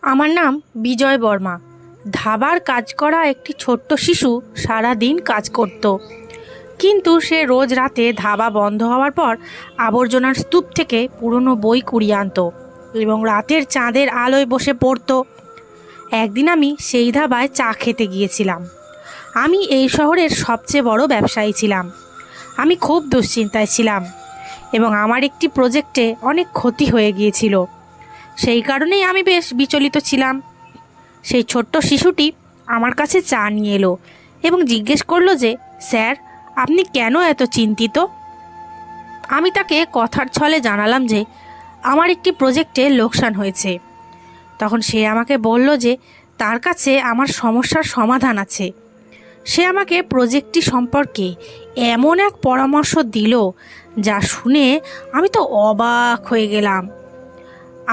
আমার নাম বিজয় বর্মা। ধাবার কাজ করা একটি ছোট্ট শিশু সারা দিন কাজ করত, কিন্তু সে রোজ রাতে ধাবা বন্ধ হওয়ার পর আবর্জনার স্তূপ থেকে পুরনো বই কুড়িয়ে আনতো এবং রাতের চাঁদের আলোয় বসে পড়তো। একদিন আমি সেই ধাবায় চা খেতে গিয়েছিলাম। আমি এই শহরের সবচেয়ে বড় ব্যবসায়ী ছিলাম। আমি খুব দুশ্চিন্তায় ছিলাম এবং আমার একটি প্রজেক্টে অনেক ক্ষতি হয়ে গিয়েছিল। সেই কারণেই আমি বেশ বিচলিত ছিলাম। সেই ছোট্ট শিশুটি আমার কাছে চা নিয়ে এলো এবং জিজ্ঞেস করলো যে, স্যার, আপনি কেন এত চিন্তিত? আমি তাকে কথার ছলে জানালাম যে আমার একটি প্রজেক্টে লোকসান হয়েছে। তখন সে আমাকে বলল যে তার কাছে আমার সমস্যার সমাধান আছে। সে আমাকে প্রজেক্টটি সম্পর্কে এমন এক পরামর্শ দিল যা শুনে আমি তো অবাক হয়ে গেলাম।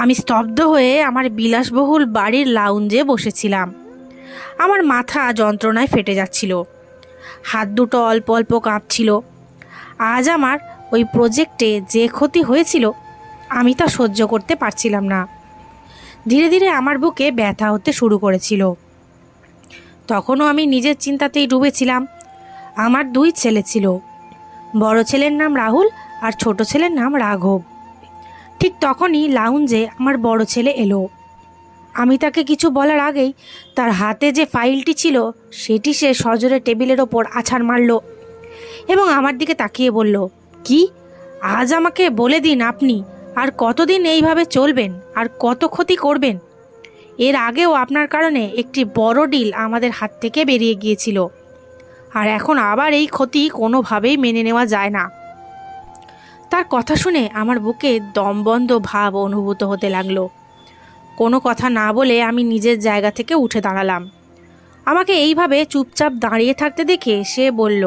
আমি স্তব্ধ হয়ে আমার বিলাসবহুল বাড়ির লাউঞ্জে বসেছিলাম। আমার মাথা যন্ত্রণায় ফেটে যাচ্ছিল, হাত দুটো অল্প অল্প কাঁপছিল। আজ আমার ওই প্রজেক্টে যে ক্ষতি হয়েছিল আমি তা সহ্য করতে পারছিলাম না। ধীরে ধীরে আমার বুকে ব্যথা হতে শুরু করেছিল। তখনও আমি নিজের চিন্তাতেই ডুবেছিলাম। আমার দুই ছেলে ছিল। বড় ছেলের নাম রাহুল আর ছোট ছেলের নাম রাঘব। ঠিক তখনই লাউঞ্জে আমার বড় ছেলে এলো। আমি তাকে কিছু বলার আগেই তার হাতে যে ফাইলটি ছিল সেটি সে সজোরে টেবিলের ওপর আছাড় মারল এবং আমার দিকে তাকিয়ে বলল, কি? আজ আমাকে বলে দিন, আপনি আর কতদিন এইভাবে চলবেন আর কত ক্ষতি করবেন? এর আগেও আপনার কারণে একটি বড় ডিল আমাদের হাত থেকে বেরিয়ে গিয়েছিল, আর এখন আবার এই ক্ষতি কোনোভাবেই মেনে নেওয়া যায় না। তার কথা শুনে আমার বুকে দমবন্ধ ভাব অনুভূত হতে লাগলো। কোনো কথা না বলে আমি নিজের জায়গা থেকে উঠে দাঁড়ালাম। আমাকে এইভাবে চুপচাপ দাঁড়িয়ে থাকতে দেখে সে বলল,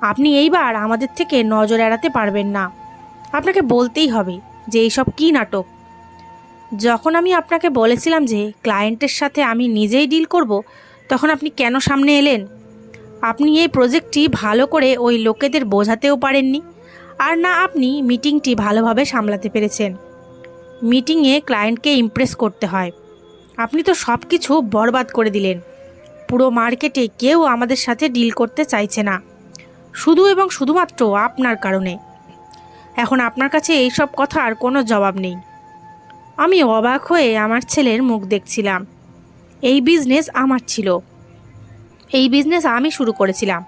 আপনি এইবার আমাদের থেকে নজর এড়াতে পারবেন না। আপনাকে বলতেই হবে যে এইসব কী নাটক। যখন আমি আপনাকে বলেছিলাম যে ক্লায়েন্টের সাথে আমি নিজেই ডিল করব, তখন আপনি কেন সামনে এলেন? আপনি এই প্রজেক্টটি ভালো করে ওই লোকেদের বোঝাতেও পারেননি, আর না আপনি মিটিংটি ভালোভাবে সামলাতে পেরেছেন। মিটিংয়ে ক্লায়েন্টকে ইমপ্রেস করতে হয়। আপনি তো সব কিছু বরবাদ করে দিলেন। পুরো মার্কেটে কেউ আমাদের সাথে ডিল করতে চাইছে না, শুধু এবং শুধুমাত্র আপনার কারণে। এখন আপনার কাছে এইসব কথার কোনো জবাব নেই। আমি অবাক হয়ে আমার ছেলের মুখ দেখছিলাম। এই বিজনেস আমার ছিল, এই বিজনেস আমি শুরু করেছিলাম,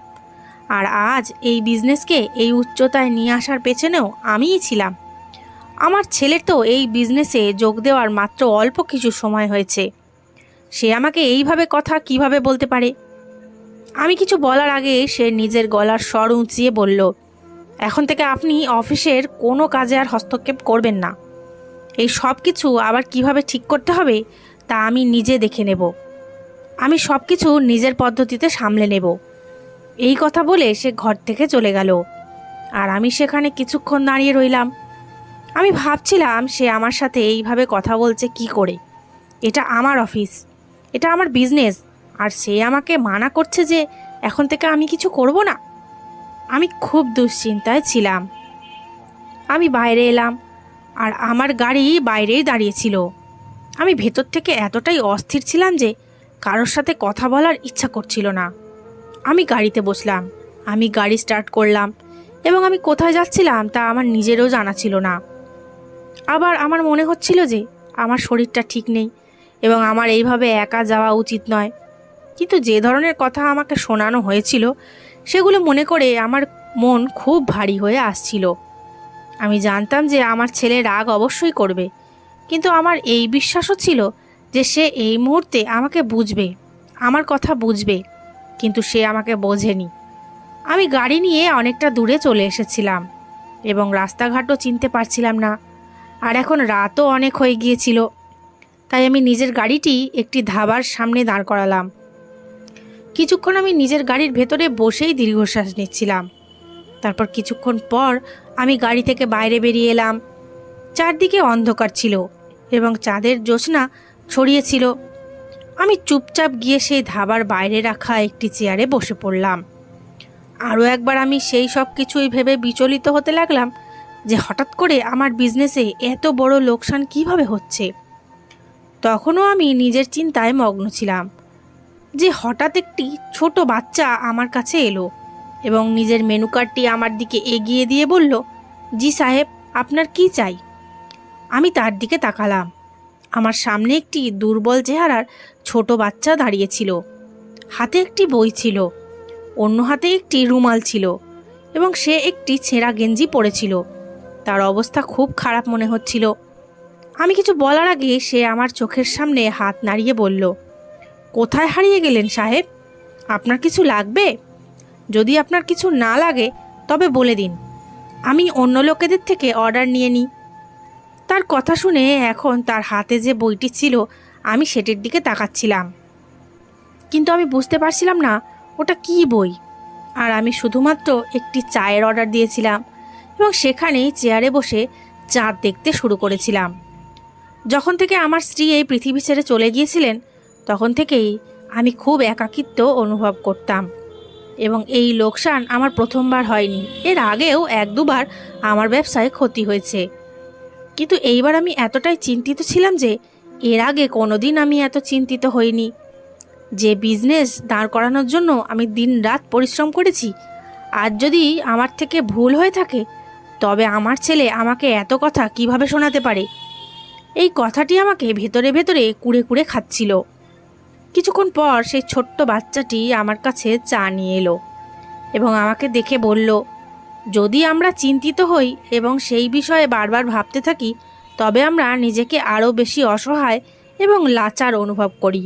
আর আজ এই বিজনেসকে এই উচ্চতায় নিয়ে আসার পেছনেও আমিই ছিলাম। আমার ছেলের তো এই বিজনেসে যোগ দেওয়ার মাত্র অল্প কিছু সময় হয়েছে। সে আমাকে এইভাবে কথা কিভাবে বলতে পারে? আমি কিছু বলার আগে সে নিজের গলার স্বর উঁচিয়ে বলল, এখন থেকে আপনি অফিসের কোনো কাজে আর হস্তক্ষেপ করবেন না। এই সব কিছু আবার কিভাবে ঠিক করতে হবে তা আমি নিজে দেখে নেব। আমি সব কিছু নিজের পদ্ধতিতে সামলে নেব। এই কথা বলে সে ঘর থেকে চলে গেল, আর আমি সেখানে কিছুক্ষণ দাঁড়িয়ে রইলাম। আমি ভাবছিলাম সে আমার সাথে এইভাবে কথা বলছে কি করে। এটা আমার অফিস, এটা আমার বিজনেস, আর সে আমাকে মানা করছে যে এখন থেকে আমি কিছু করব না। আমি খুব দুশ্চিন্তায় ছিলাম। আমি বাইরে এলাম, আর আমার গাড়ি বাইরেই দাঁড়িয়েছিল। আমি ভেতর থেকে এতটাই অস্থির ছিলাম যে কারোর সাথে কথা বলার ইচ্ছা করছিল না। আমি গাড়িতে বসলাম, আমি গাড়ি স্টার্ট করলাম, এবং আমি কোথায় যাচ্ছিলাম তা আমার নিজেরও জানা ছিল না। আবার আমার মনে হচ্ছিল যে আমার শরীরটা ঠিক নেই এবং আমার এইভাবে একা যাওয়া উচিত নয়। কিন্তু যে ধরনের কথা আমাকে শোনানো হয়েছিল সেগুলো মনে করে আমার মন খুব ভারী হয়ে আসছিল। আমি জানতাম যে আমার ছেলে রাগ অবশ্যই করবে, কিন্তু আমার এই বিশ্বাসও ছিল যে সে এই মুহূর্তে আমাকে বুঝবে, আমার কথা বুঝবে, কিন্তু সে আমাকে বোঝেনি। আমি গাড়ি নিয়ে অনেকটা দূরে চলে এসেছিলাম এবং রাস্তাঘাটও চিনতে পারছিলাম না, আর এখন রাতও অনেক হয়ে গিয়েছিল। তাই আমি নিজের গাড়িটি একটি ধাবার সামনে দাঁড় করালাম। কিছুক্ষণ আমি নিজের গাড়ির ভেতরে বসেই দীর্ঘশ্বাস নিচ্ছিলাম। তারপর কিছুক্ষণ পর আমি গাড়ি থেকে বাইরে বেরিয়ে এলাম। চারদিকে অন্ধকার ছিল এবং চাঁদের জ্যোৎস্না ছড়িয়েছিল। আমি চুপচাপ গিয়ে সেই ধাবার বাইরে রাখা একটি চেয়ারে বসে পড়লাম। আরও একবার আমি সেই সব কিছুই ভেবে বিচলিত হতে লাগলাম যে হঠাৎ করে আমার বিজনেসে এত বড় লোকসান কিভাবে হচ্ছে। তখনও আমি নিজের চিন্তায় মগ্ন ছিলাম যে হঠাৎ একটি ছোট বাচ্চা আমার কাছে এলো এবং নিজের মেনু কার্ডটি আমার দিকে এগিয়ে দিয়ে বলল, জি সাহেব, আপনার কি চাই? আমি তার দিকে তাকালাম। আমার সামনে একটি দুর্বল চেহারার ছোট বাচ্চা দাঁড়িয়েছিল। হাতে একটি বই ছিল, অন্য হাতে একটি রুমাল ছিল এবং সে একটি ছেঁড়া গেঞ্জি পরেছিল। তার অবস্থা খুব খারাপ মনে হচ্ছিল। আমি কিছু বলার আগে সে আমার চোখের সামনে হাত নাড়িয়ে বলল, কোথায় হারিয়ে গেলেন সাহেব? আপনার কিছু লাগবে? যদি আপনার কিছু না লাগে তবে বলে দিন, আমি অন্য লোকেদের থেকে অর্ডার নিয়ে নিই। তার কথা শুনে এখন তার হাতে যে বইটি ছিল আমি সেটির দিকে তাকাচ্ছিলাম, কিন্তু আমি বুঝতে পারছিলাম না ওটা কী বই। আর আমি শুধুমাত্র একটি চায়ের অর্ডার দিয়েছিলাম এবং সেখানেই চেয়ারে বসে চাঁদ দেখতে শুরু করেছিলাম। যখন থেকে আমার স্ত্রী এই পৃথিবী ছেড়ে চলে গিয়েছিলেন তখন থেকেই আমি খুব একাকিত্ব অনুভব করতাম এবং এই লোকসান আমার প্রথমবার হয়নি। এর আগেও এক দুবার আমার ব্যবসায় ক্ষতি হয়েছে, কিন্তু এইবার আমি এতটাই চিন্তিত ছিলাম যে এর আগে কোনোদিন আমি এত চিন্তিত হইনি। যে বিজনেস দাঁড় করানোর জন্য আমি দিনরাত পরিশ্রম করেছি, আর যদি আমার থেকে ভুল হয়ে থাকে তবে আমার ছেলে আমাকে এত কথা কিভাবে শোনাতে পারে? এই কথাটি আমাকে ভেতরে ভেতরে কুড়ে কুড়ে খাচ্ছিল। কিছুক্ষণ পর সেই ছোট্ট বাচ্চাটি আমার কাছে চা নিয়ে এলো এবং আমাকে দেখে বলল, যদি আমরা চিন্তিত হই এবং সেই বিষয়ে বারবার ভাবতে থাকি তবে আমরা নিজেকে আরও বেশি অসহায় এবং লাচার অনুভব করি।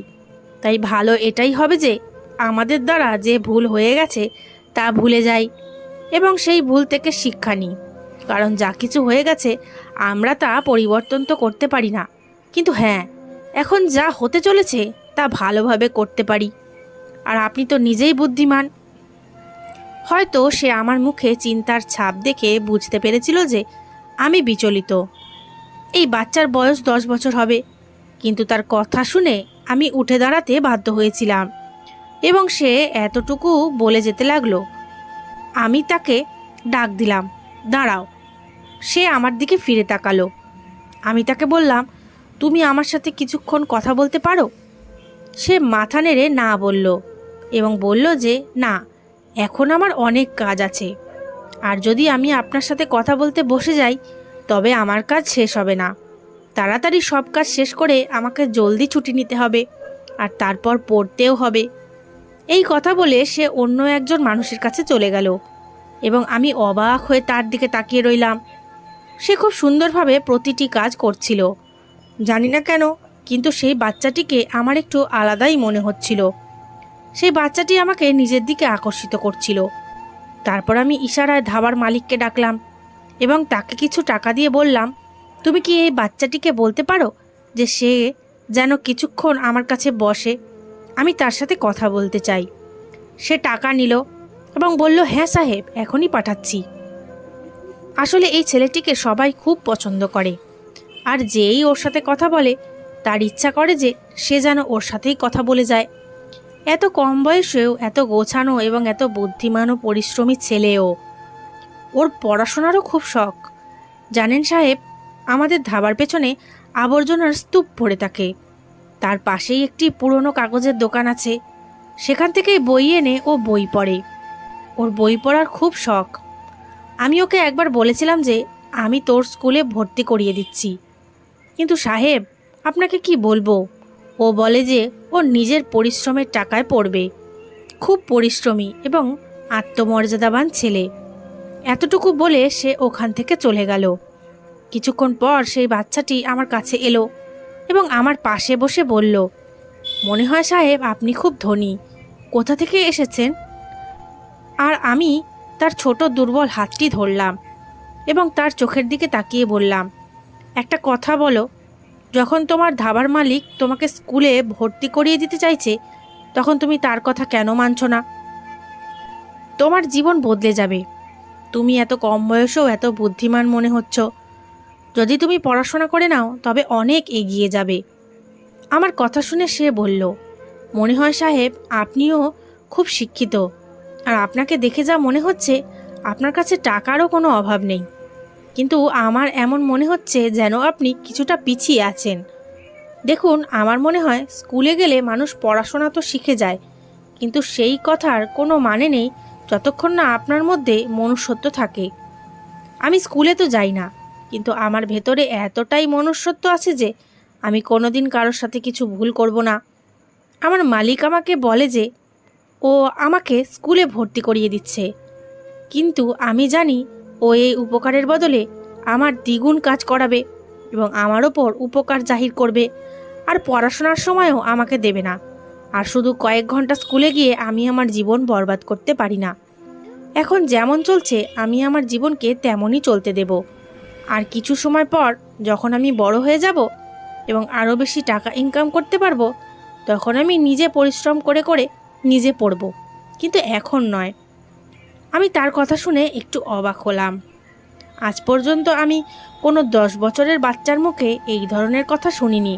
তাই ভালো এটাই হবে যে আমাদের দ্বারা যে ভুল হয়ে গেছে তা ভুলে যাই এবং সেই ভুল থেকে শিক্ষা নিই। কারণ যা কিছু হয়ে গেছে আমরা তা পরিবর্তন তো করতে পারি না, কিন্তু হ্যাঁ, এখন যা হতে চলেছে তা ভালোভাবে করতে পারি। আর আপনি তো নিজেই বুদ্ধিমান। হয়তো সে আমার মুখে চিন্তার ছাপ দেখে বুঝতে পেরেছিল যে আমি বিচলিত। এই বাচ্চার বয়স 10 বছর হবে, কিন্তু তার কথা শুনে আমি উঠে দাঁড়াতে বাধ্য হয়েছিলাম এবং সে এতটুকু বলে যেতে লাগলো। আমি তাকে ডাক দিলাম, দাঁড়াও। সে আমার দিকে ফিরে তাকালো। আমি তাকে বললাম, তুমি আমার সাথে কিছুক্ষণ কথা বলতে পারো? সে মাথা নেড়ে না বলল এবং বলল যে না, এখন আমার অনেক কাজ আছে, আর যদি আমি আপনার সাথে কথা বলতে বসে যাই তবে আমার কাজ শেষ হবে না। তাড়াতাড়ি সব কাজ শেষ করে আমাকে জলদি ছুটি নিতে হবে আর তারপর পড়তেও হবে। এই কথা বলে সে অন্য একজন মানুষের কাছে চলে গেল এবং আমি অবাক হয়ে তার দিকে তাকিয়ে রইলাম। সে খুব সুন্দরভাবে প্রতিটি কাজ করছিল। জানি না কেন, কিন্তু সেই বাচ্চাটিকে আমার একটু আলাদাই মনে হচ্ছিল। সেই বাচ্চাটি আমাকে নিজের দিকে আকর্ষিত করছিল। তারপর আমি ইশারায় ধাবার মালিককে ডাকলাম এবং তাকে কিছু টাকা দিয়ে বললাম, তুমি কি এই বাচ্চাটিকে বলতে পারো যে সে যেন কিছুক্ষণ আমার কাছে বসে, আমি তার সাথে কথা বলতে চাই। সে টাকা নিল এবং বলল, হ্যাঁ সাহেব, এখনই পাঠাচ্ছি। আসলে এই ছেলেটিকে সবাই খুব পছন্দ করে, আর যেই ওর সাথে কথা বলে তার ইচ্ছা করে যে সে যেন ওর সাথেই কথা বলে যায়। এত কম বয়সেও এত গোছানো এবং এত বুদ্ধিমান ও পরিশ্রমী ছেলেও। ওর পড়াশোনারও খুব শখ। জানেন সাহেব, আমাদের ধাবার পেছনে আবর্জনার স্তূপ পড়ে থাকে। তার পাশেই একটি পুরনো কাগজের দোকান আছে। সেখান থেকেই বই এনে ও বই পড়ে। ওর বই পড়ার খুব শখ। আমি ওকে একবার বলেছিলাম যে আমি তোর স্কুলে ভর্তি করিয়ে দিচ্ছি, কিন্তু সাহেব আপনাকে কি বলবো, ও বলে যে ও নিজের পরিশ্রমের টাকায় পড়বে। খুব পরিশ্রমী এবং আত্মমর্যাদাবান ছেলে। এতটুকু বলে সে ওখান থেকে চলে গেল। কিছুক্ষণ পর সেই বাচ্চাটি আমার কাছে এলো এবং আমার পাশে বসে বলল, মনে হয় সাহেব আপনি খুব ধনী, কোথা থেকে এসেছেন? আর আমি তার ছোট দুর্বল হাতটি ধরলাম এবং তার চোখের দিকে তাকিয়ে বললাম, একটা কথা বলো, যখন তোমার ধাবার মালিক তোমাকে স্কুলে ভর্তি করিয়ে দিতে চাইছে তখন তুমি তার কথা কেন মানছো না? তোমার জীবন বদলে যাবে। তুমি এত কম বয়সেও এত বুদ্ধিমান মনে হচ্ছ। যদি তুমি পড়াশোনা করে নাও তবে অনেক এগিয়ে যাবে। আমার কথা শুনে সে বলল, মনে হয় সাহেব আপনিও খুব শিক্ষিত, আর আপনাকে দেখে যা মনে হচ্ছে আপনার কাছে টাকারও কোনো অভাব নেই, কিন্তু আমার এমন মনে হচ্ছে যেন আপনি কিছুটা পিছিয়ে আছেন। দেখুন, আমার মনে হয় স্কুলে গেলে মানুষ পড়াশোনা তো শিখে যায়, কিন্তু সেই কথার কোনো মানে নেই যতক্ষণ না আপনার মধ্যে মনুষ্যত্ব থাকে। আমি স্কুলে তো যাই না, কিন্তু আমার ভেতরে এতটাই মনুষ্যত্ব আছে যে আমি কোনোদিন কারোর সাথে কিছু ভুল করব না। আমার মালিক আমাকে বলে যে ও আমাকে স্কুলে ভর্তি করিয়ে দিচ্ছে, কিন্তু আমি জানি ও এই উপকারের বদলে আমার দ্বিগুণ কাজ করাবে এবং আমার ওপর উপকার জাহির করবে, আর পড়াশোনার সময়ও আমাকে দেবে না। আর শুধু কয়েক ঘন্টা স্কুলে গিয়ে আমি আমার জীবন বরবাদ করতে পারি না। এখন যেমন চলছে আমি আমার জীবনকে তেমনই চলতে দেব। আর কিছু সময় পর যখন আমি বড় হয়ে যাব এবং আরও বেশি টাকা ইনকাম করতে পারবো, তখন আমি নিজে পরিশ্রম করে করে নিজে পড়ব, কিন্তু এখন নয়। আমি তার কথা শুনে একটু অবাক হলাম। আজ পর্যন্ত আমি কোনো 10 বছরের বাচ্চার মুখে এই ধরনের কথা শুনিনি।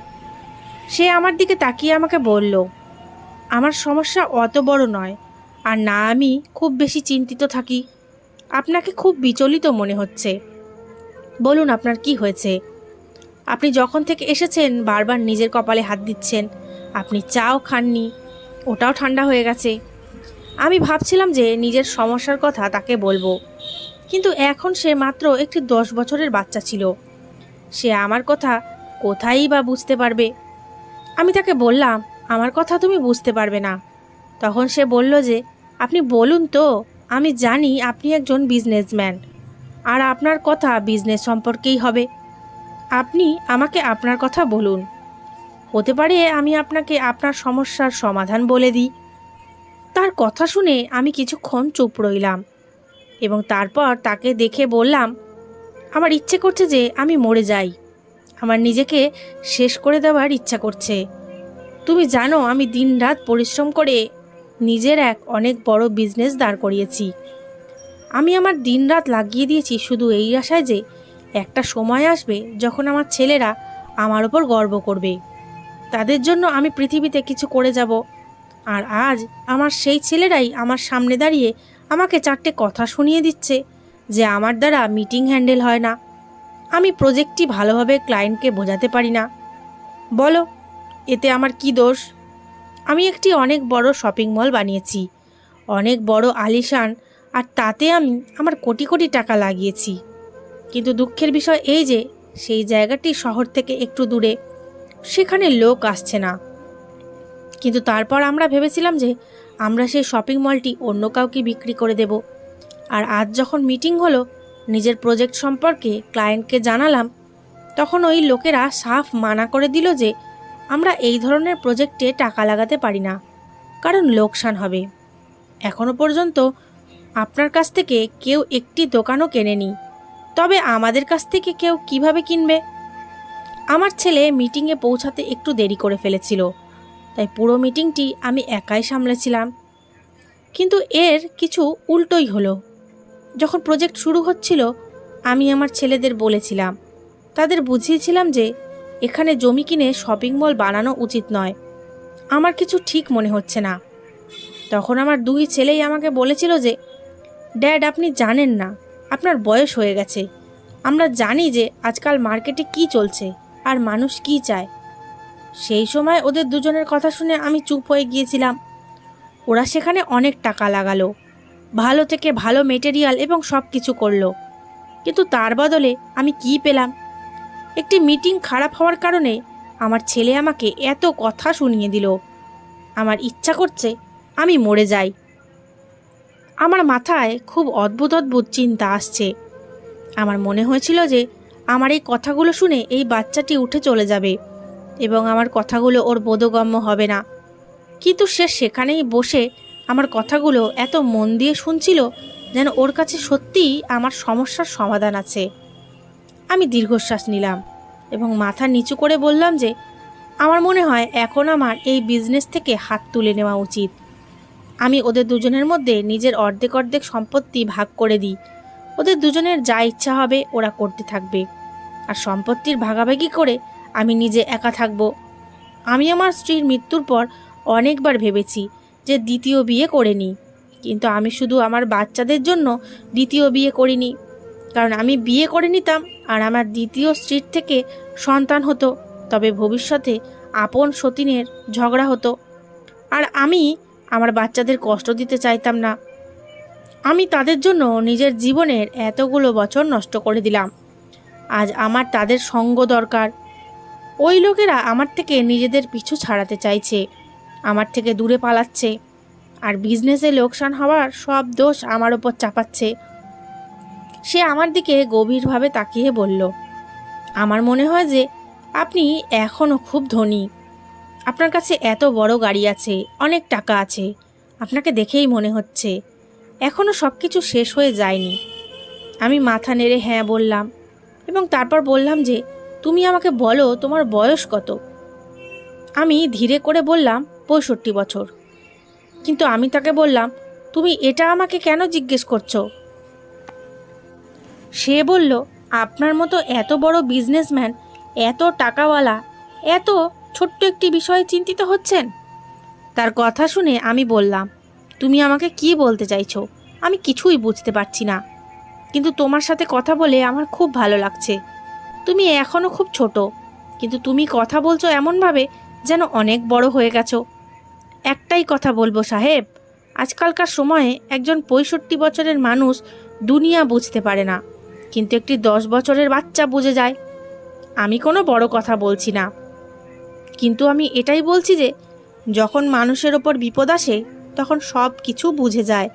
সে আমার দিকে তাকিয়ে আমাকে বলল, আমার সমস্যা অত বড় নয়, আর না আমি খুব বেশি চিন্তিত থাকি। আপনাকে খুব বিচলিত মনে হচ্ছে। বলুন, আপনার কি হয়েছে? আপনি যখন থেকে এসেছেন বারবার নিজের কপালে হাত দিচ্ছেন। আপনি চাও খাননি, ওটাও ঠান্ডা হয়ে গেছে। আমি ভাবছিলাম যে নিজের সমস্যার কথা তাকে বলবো, কিন্তু এখন সে মাত্র একটি 10 বছরের বাচ্চা ছিল। সে আমার কথা কোথায়ই বা বুঝতে পারবে? আমি তাকে বললাম, আমার কথা তুমি বুঝতে পারবে না। তখন সে বলল যে আপনি বলুন তো, আমি জানি আপনি একজন বিজনেসম্যান, আর আপনার কথা বিজনেস সম্পর্কেই হবে। আপনি আমাকে আপনার কথা বলুন, হতে পারে আমি আপনাকে আপনার সমস্যার সমাধান বলে দিই। তার কথা শুনে আমি কিছুক্ষণ চুপ রইলাম এবং তারপর তাকে দেখে বললাম, আমার ইচ্ছে করছে যে আমি মরে যাই। আমার নিজেকে শেষ করে দেওয়ার ইচ্ছা করছে। তুমি জানো আমি দিনরাত পরিশ্রম করে নিজের এক অনেক বড় বিজনেস দাঁড় করিয়েছি। আমি আমার দিনরাত লাগিয়ে দিয়েছি শুধু এই আশায় যে একটা সময় আসবে যখন আমার ছেলেরা আমার ওপর গর্ব করবে। তাদের জন্য আমি পৃথিবীতে কিছু করে যাব। আর আজ আমার সেই ছেলেরাই আমার সামনে দাঁড়িয়ে আমাকে 4টে কথা শুনিয়ে দিচ্ছে যে আমার দ্বারা মিটিং হ্যান্ডেল হয় না, আমি প্রজেক্টটি ভালোভাবে ক্লায়েন্টকে বোঝাতে পারি না। বলো, এতে আমার কি দোষ? আমি একটি অনেক বড় শপিং মল বানিয়েছি, অনেক বড় আলিশান, আর তাতে আমি আমার কোটি কোটি টাকা লাগিয়েছি। কিন্তু দুঃখের বিষয় এই যে সেই জায়গাটি শহর থেকে একটু দূরে, সেখানে লোক আসছে না। কিন্তু তারপর আমরা ভেবেছিলাম যে আমরা সেই শপিং মলটি অন্য কাউকে বিক্রি করে দেব। আর আজ যখন মিটিং হলো, নিজের প্রজেক্ট সম্পর্কে ক্লায়েন্টকে জানালাম, তখন ওই লোকেরা সাফ মানা করে দিল যে আমরা এই ধরনের প্রজেক্টে টাকা লাগাতে পারি না, কারণ লোকসান হবে। এখনও পর্যন্ত আপনার কাছ থেকে কেউ একটি দোকানও কেনেনি, তবে আমাদের কাছ থেকে কেউ কিভাবে কিনবে? আমার ছেলে মিটিংয়ে পৌঁছাতে একটু দেরি করে ফেলেছিল, তাই পুরো মিটিংটি আমি একাই সামলেছিলাম। কিন্তু এর কিছু উল্টোই হলো। যখন প্রজেক্ট শুরু হচ্ছিল, আমি আমার ছেলেদের বলেছিলাম, তাদের বুঝিয়েছিলাম যে এখানে জমি কিনে শপিং মল বানানো উচিত নয়। আমার কিছু ঠিক মনে হচ্ছে না। তখন আমার 2 ছেলেই আমাকে বলেছিল যে ড্যাড, আপনি জানেন না, আপনার বয়স হয়ে গেছে। আমরা জানি যে আজকাল মার্কেটে কি চলছে আর মানুষ কি চায়। সেই সময় ওদের দুজনের কথা শুনে আমি চুপ হয়ে গিয়েছিলাম। ওরা সেখানে অনেক টাকা লাগালো, ভালো থেকে ভালো মেটেরিয়াল এবং সব কিছু করলো, কিন্তু তার বদলে আমি কি পেলাম? একটি মিটিং খারাপ হওয়ার কারণে আমার ছেলে আমাকে এত কথা শুনিয়ে দিল। আমার ইচ্ছা করছে আমি মরে যাই। আমার মাথায় খুব অদ্ভুত অদ্ভুত চিন্তা আসছে। আমার মনে হয়েছিল যে আমার এই কথাগুলো শুনে এই বাচ্চাটি উঠে চলে যাবে এবং আমার কথাগুলো ওর বোধগম্য হবে না। কিন্তু সে সেখানেই বসে আমার কথাগুলো এত মন দিয়ে শুনছিল যেন ওর কাছে সত্যিই আমার সমস্যার সমাধান আছে। আমি দীর্ঘশ্বাস নিলাম এবং মাথা নিচু করে বললাম যে আমার মনে হয় এখন আমার এই বিজনেস থেকে হাত তুলে নেওয়া উচিত। আমি ওদের দুজনের মধ্যে নিজের অর্ধেক অর্ধেক সম্পত্তি ভাগ করে দিই। ওদের দুজনের যা ইচ্ছা হবে ওরা করতে থাকবে, আর সম্পত্তির ভাগাভাগি করে আমি নিজে একা থাকব। আমি আমার স্ত্রীর মৃত্যুর পর অনেকবার ভেবেছি যে দ্বিতীয় বিয়ে করে নিই, কিন্তু আমি শুধু আমার বাচ্চাদের জন্য দ্বিতীয় বিয়ে করিনি। কারণ আমি বিয়ে করে নিতাম আর আমার দ্বিতীয় স্ত্রীর থেকে সন্তান হতো, তবে ভবিষ্যতে আপন সতীনের ঝগড়া হতো, আর আমি আমার বাচ্চাদের কষ্ট দিতে চাইতাম না। আমি তাদের জন্য নিজের জীবনের এতগুলো বছর নষ্ট করে দিলাম। আজ আমার তাদের সঙ্গ দরকার। ওই লোকেরা আমার থেকে নিজেদের পিছু ছাড়াতে চাইছে, আমার থেকে দূরে পালাচ্ছে, আর বিজনেসে লোকসান হওয়ার সব দোষ আমার ওপর চাপাচ্ছে। সে আমার দিকে গভীরভাবে তাকিয়ে বলল, আমার মনে হয় যে আপনি এখনও খুব ধনী। আপনার কাছে এত বড় গাড়ি আছে, অনেক টাকা আছে, আপনাকে দেখেই মনে হচ্ছে এখনও সব কিছু শেষ হয়ে যায়নি। আমি মাথা নেড়ে হ্যাঁ বললাম এবং তারপর বললাম যে তুমি আমাকে বলো তোমার বয়স কত। আমি ধীরে করে বললাম 65 বছর। কিন্তু আমি তাকে বললাম, তুমি এটা আমাকে কেন জিজ্ঞেস করছো? সে বলল, আপনার মতো এত বড় বিজনেসম্যান, এত টাকাওয়ালা, এত ছোট্ট একটি বিষয়ে চিন্তিত হচ্ছেন? তার কথা শুনে আমি বললাম, তুমি আমাকে কি বলতে চাইছো? আমি কিছুই বুঝতে পারছি না, কিন্তু তোমার সাথে কথা বলে আমার খুব ভালো লাগছে। তুমি এখনও খুব ছোট, কিন্তু তুমি কথা বলছো এমনভাবে যেন অনেক বড় হয়ে গেছো। একটাই কথা বলবো সাহেব, আজকালকার সময়ে একজন 65 বছরের মানুষ দুনিয়া বুঝতে পারে না, কিন্তু একটি 10 বছরের বাচ্চা বুঝে যায়। আমি কোনো বড় কথা বলছি না, কিন্তু আমি এটাই বলছি যে যখন মানুষের ওপর বিপদ আসে তখন সব কিছু বুঝে যায়।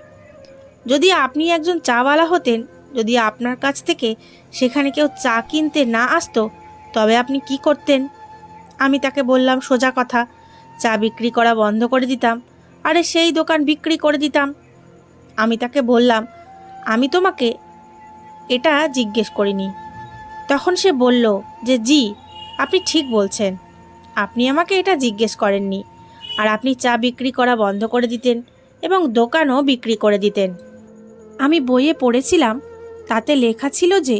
যদি আপনি একজন চাওয়ালা হতেন, যদি আপনার কাছ থেকে সেখানে কেউ চা কিনতে না আসতো, তবে আপনি কি করতেন? আমি তাকে বললাম সোজা কথা, চা বিক্রি করা বন্ধ করে দিতাম, আরে সেই দোকান বিক্রি করে দিতাম। আমি তাকে বললাম, আমি তোমাকে এটা জিজ্ঞেস করিনি। তখন সে বলল যে জি, আপনি ঠিক বলছেন, আপনি আমাকে এটা জিজ্ঞেস করেননি, আর আপনি চা বিক্রি করা বন্ধ করে দিতেন এবং দোকানও বিক্রি করে দিতেন। আমি বইয়ে পড়েছিলাম, তাতে লেখা ছিল যে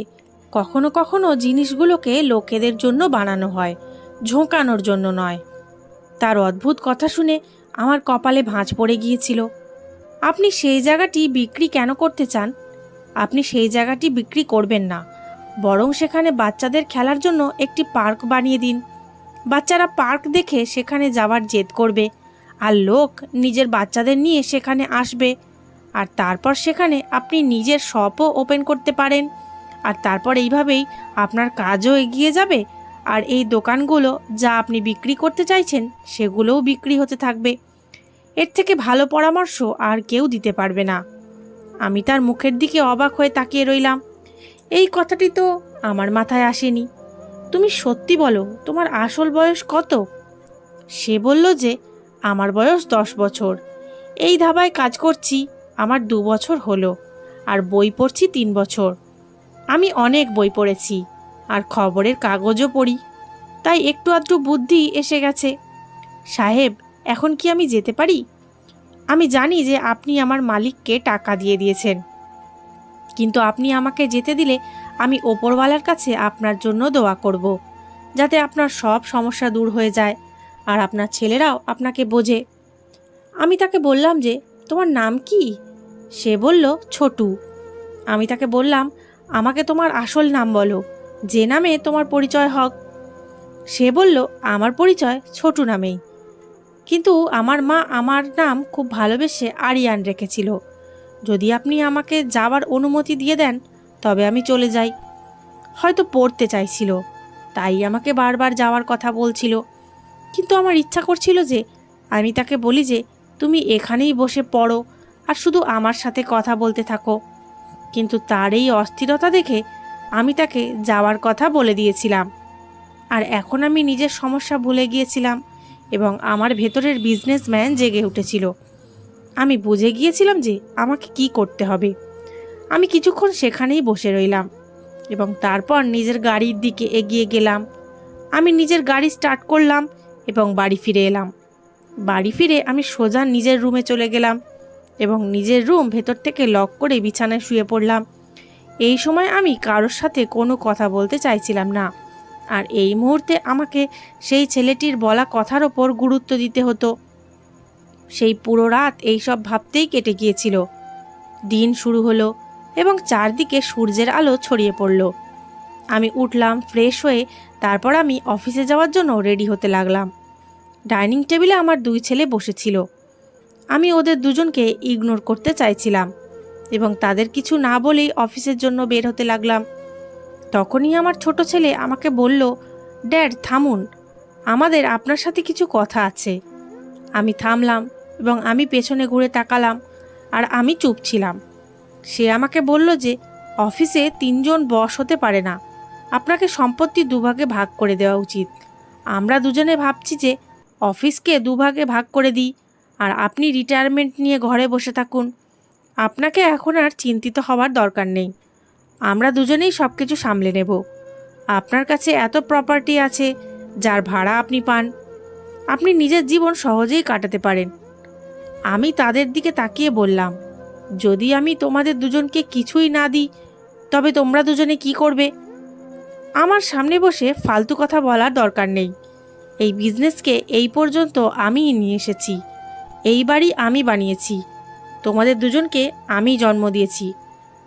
কখনো কখনো জিনিসগুলোকে লোকেদের জন্য বানানো হয়, ঝোঁকানোর জন্য নয়। তার অদ্ভুত কথা শুনে আমার কপালে ভাঁজ পড়ে গিয়েছিল। আপনি সেই জায়গাটি বিক্রি কেন করতে চান? আপনি সেই জায়গাটি বিক্রি করবেন না, বরং সেখানে বাচ্চাদের খেলার জন্য একটি পার্ক বানিয়ে দিন। বাচ্চারা পার্ক দেখে সেখানে যাওয়ার জেদ করবে, আর লোক নিজের বাচ্চাদের নিয়ে সেখানে আসবে, আর তারপর সেখানে আপনি নিজের শপও ওপেন করতে পারেন, আর তারপর এইভাবেই আপনার কাজও এগিয়ে যাবে, আর এই দোকানগুলো যা আপনি বিক্রি করতে চাইছেন সেগুলোও বিক্রি হতে থাকবে। এর থেকে ভালো পরামর্শ আর কেউ দিতে পারবে না। আমি তার মুখের দিকে অবাক হয়ে তাকিয়ে রইলাম। এই কথাটি তো আমার মাথায় আসেনি। তুমি সত্যি বলো, তোমার আসল বয়স কত? সে বলল যে আমার বয়স 10 বছর। এই ধাবায় কাজ করছি আমার 2 বছর হলো, আর বই পড়ছি 3 বছর। আমি অনেক বই পড়েছি, আর খবরের কাগজও পড়ি, তাই একটু আধটু বুদ্ধি এসে গেছে। সাহেব, এখন কি আমি যেতে পারি? আমি জানি যে আপনি আমার মালিককে টাকা দিয়ে দিয়েছেন, কিন্তু আপনি আমাকে যেতে দিলে আমি ওপরওয়ালার কাছে আপনার জন্য দোয়া করব, যাতে আপনার সব সমস্যা দূর হয়ে যায়, আর আপনার ছেলেরাও আপনাকে বোঝে। আমি তাকে বললাম যে তোমার নাম কি? সে বলল ছোটু। আমি তাকে বললাম, আমাকে তোমার আসল নাম বলো, যে নামে তোমার পরিচয় হোক। সে বলল, আমার পরিচয় ছোটু নামেই, কিন্তু আমার মা আমার নাম খুব ভালোবেসে আরিয়ান রেখেছিল। যদি আপনি আমাকে যাওয়ার অনুমতি দিয়ে দেন তবে আমি চলে যাই। হয়তো পড়তে চাইছিল, তাই আমাকে বারবার যাওয়ার কথা বলছিল, কিন্তু আমার ইচ্ছা করছিল যে আমি তাকে বলি যে তুমি এখানেই বসে পড়ো আর শুধু আমার সাথে কথা বলতে থাকো। কিন্তু তার এই অস্থিরতা দেখে আমি তাকে যাওয়ার কথা বলে দিয়েছিলাম, আর এখন আমি নিজের সমস্যা ভুলে গিয়েছিলাম এবং আমার ভেতরের বিজনেসম্যান জেগে উঠেছিল। আমি বুঝে গিয়েছিলাম যে আমাকে কি করতে হবে। আমি কিছুক্ষণ সেখানেই বসে রইলাম এবং তারপর নিজের গাড়ির দিকে এগিয়ে গেলাম। আমি নিজের গাড়ি স্টার্ট করলাম এবং বাড়ি ফিরে এলাম। বাড়ি ফিরে আমি সোজা নিজের রুমে চলে গেলাম এবং নিজের রুম ভেতর থেকে লক করে বিছানায় শুয়ে পড়লাম। এই সময় আমি কারোর সাথে কোনো কথা বলতে চাইছিলাম না, আর এই মুহূর্তে আমাকে সেই ছেলেটির বলা কথার ওপর গুরুত্ব দিতে হতো। সেই পুরো রাত এইসব ভাবতেই কেটে গিয়েছিল। দিন শুরু হলো এবং চারদিকে সূর্যের আলো ছড়িয়ে পড়ল। আমি উঠলাম, ফ্রেশ হয়ে তারপর আমি অফিসে যাওয়ার জন্য রেডি হতে লাগলাম। ডাইনিং টেবিলে আমার দুই ছেলে বসেছিল। আমি ওদের দুজনকে ইগনোর করতে চাইছিলাম এবং তাদের কিছু না বলেই অফিসের জন্য বের হতে লাগলাম। তখনই আমার ছোট ছেলে আমাকে বলল, ড্যাড থামুন, আমাদের আপনার সাথে কিছু কথা আছে। আমি থামলাম এবং আমি পেছনে ঘুরে তাকালাম, আর আমি চুপ ছিলাম। সে আমাকে বলল যে অফিসে 3 জন বস হতে পারে না, আপনাকে সম্পত্তি দুভাগে ভাগ করে দেওয়া উচিত। আমরা দুজনে ভাবছি যে অফিসকে দুভাগে ভাগ করে দিই, আর আপনি রিটায়ারমেন্ট নিয়ে ঘরে বসে থাকুন। আপনাকে এখন আর চিন্তিত হওয়ার দরকার নেই, আমরা দুজনেই সব কিছু সামলে নেব। আপনার কাছে এত প্রপার্টি আছে যার ভাড়া আপনি পান, আপনি নিজের জীবন সহজেই কাটাতে পারেন। আমি তাদের দিকে তাকিয়ে বললাম, যদি আমি তোমাদের দুজনকে কিছুই না দিই তবে তোমরা দুজনে কি করবে? আমার সামনে বসে ফালতু কথা বলার দরকার নেই। এই বিজনেসকে এই পর্যন্ত আমিই নিয়ে এসেছি, এই বাড়ি আমি বানিয়েছি, তোমাদের দুজনকে আমি জন্ম দিয়েছি।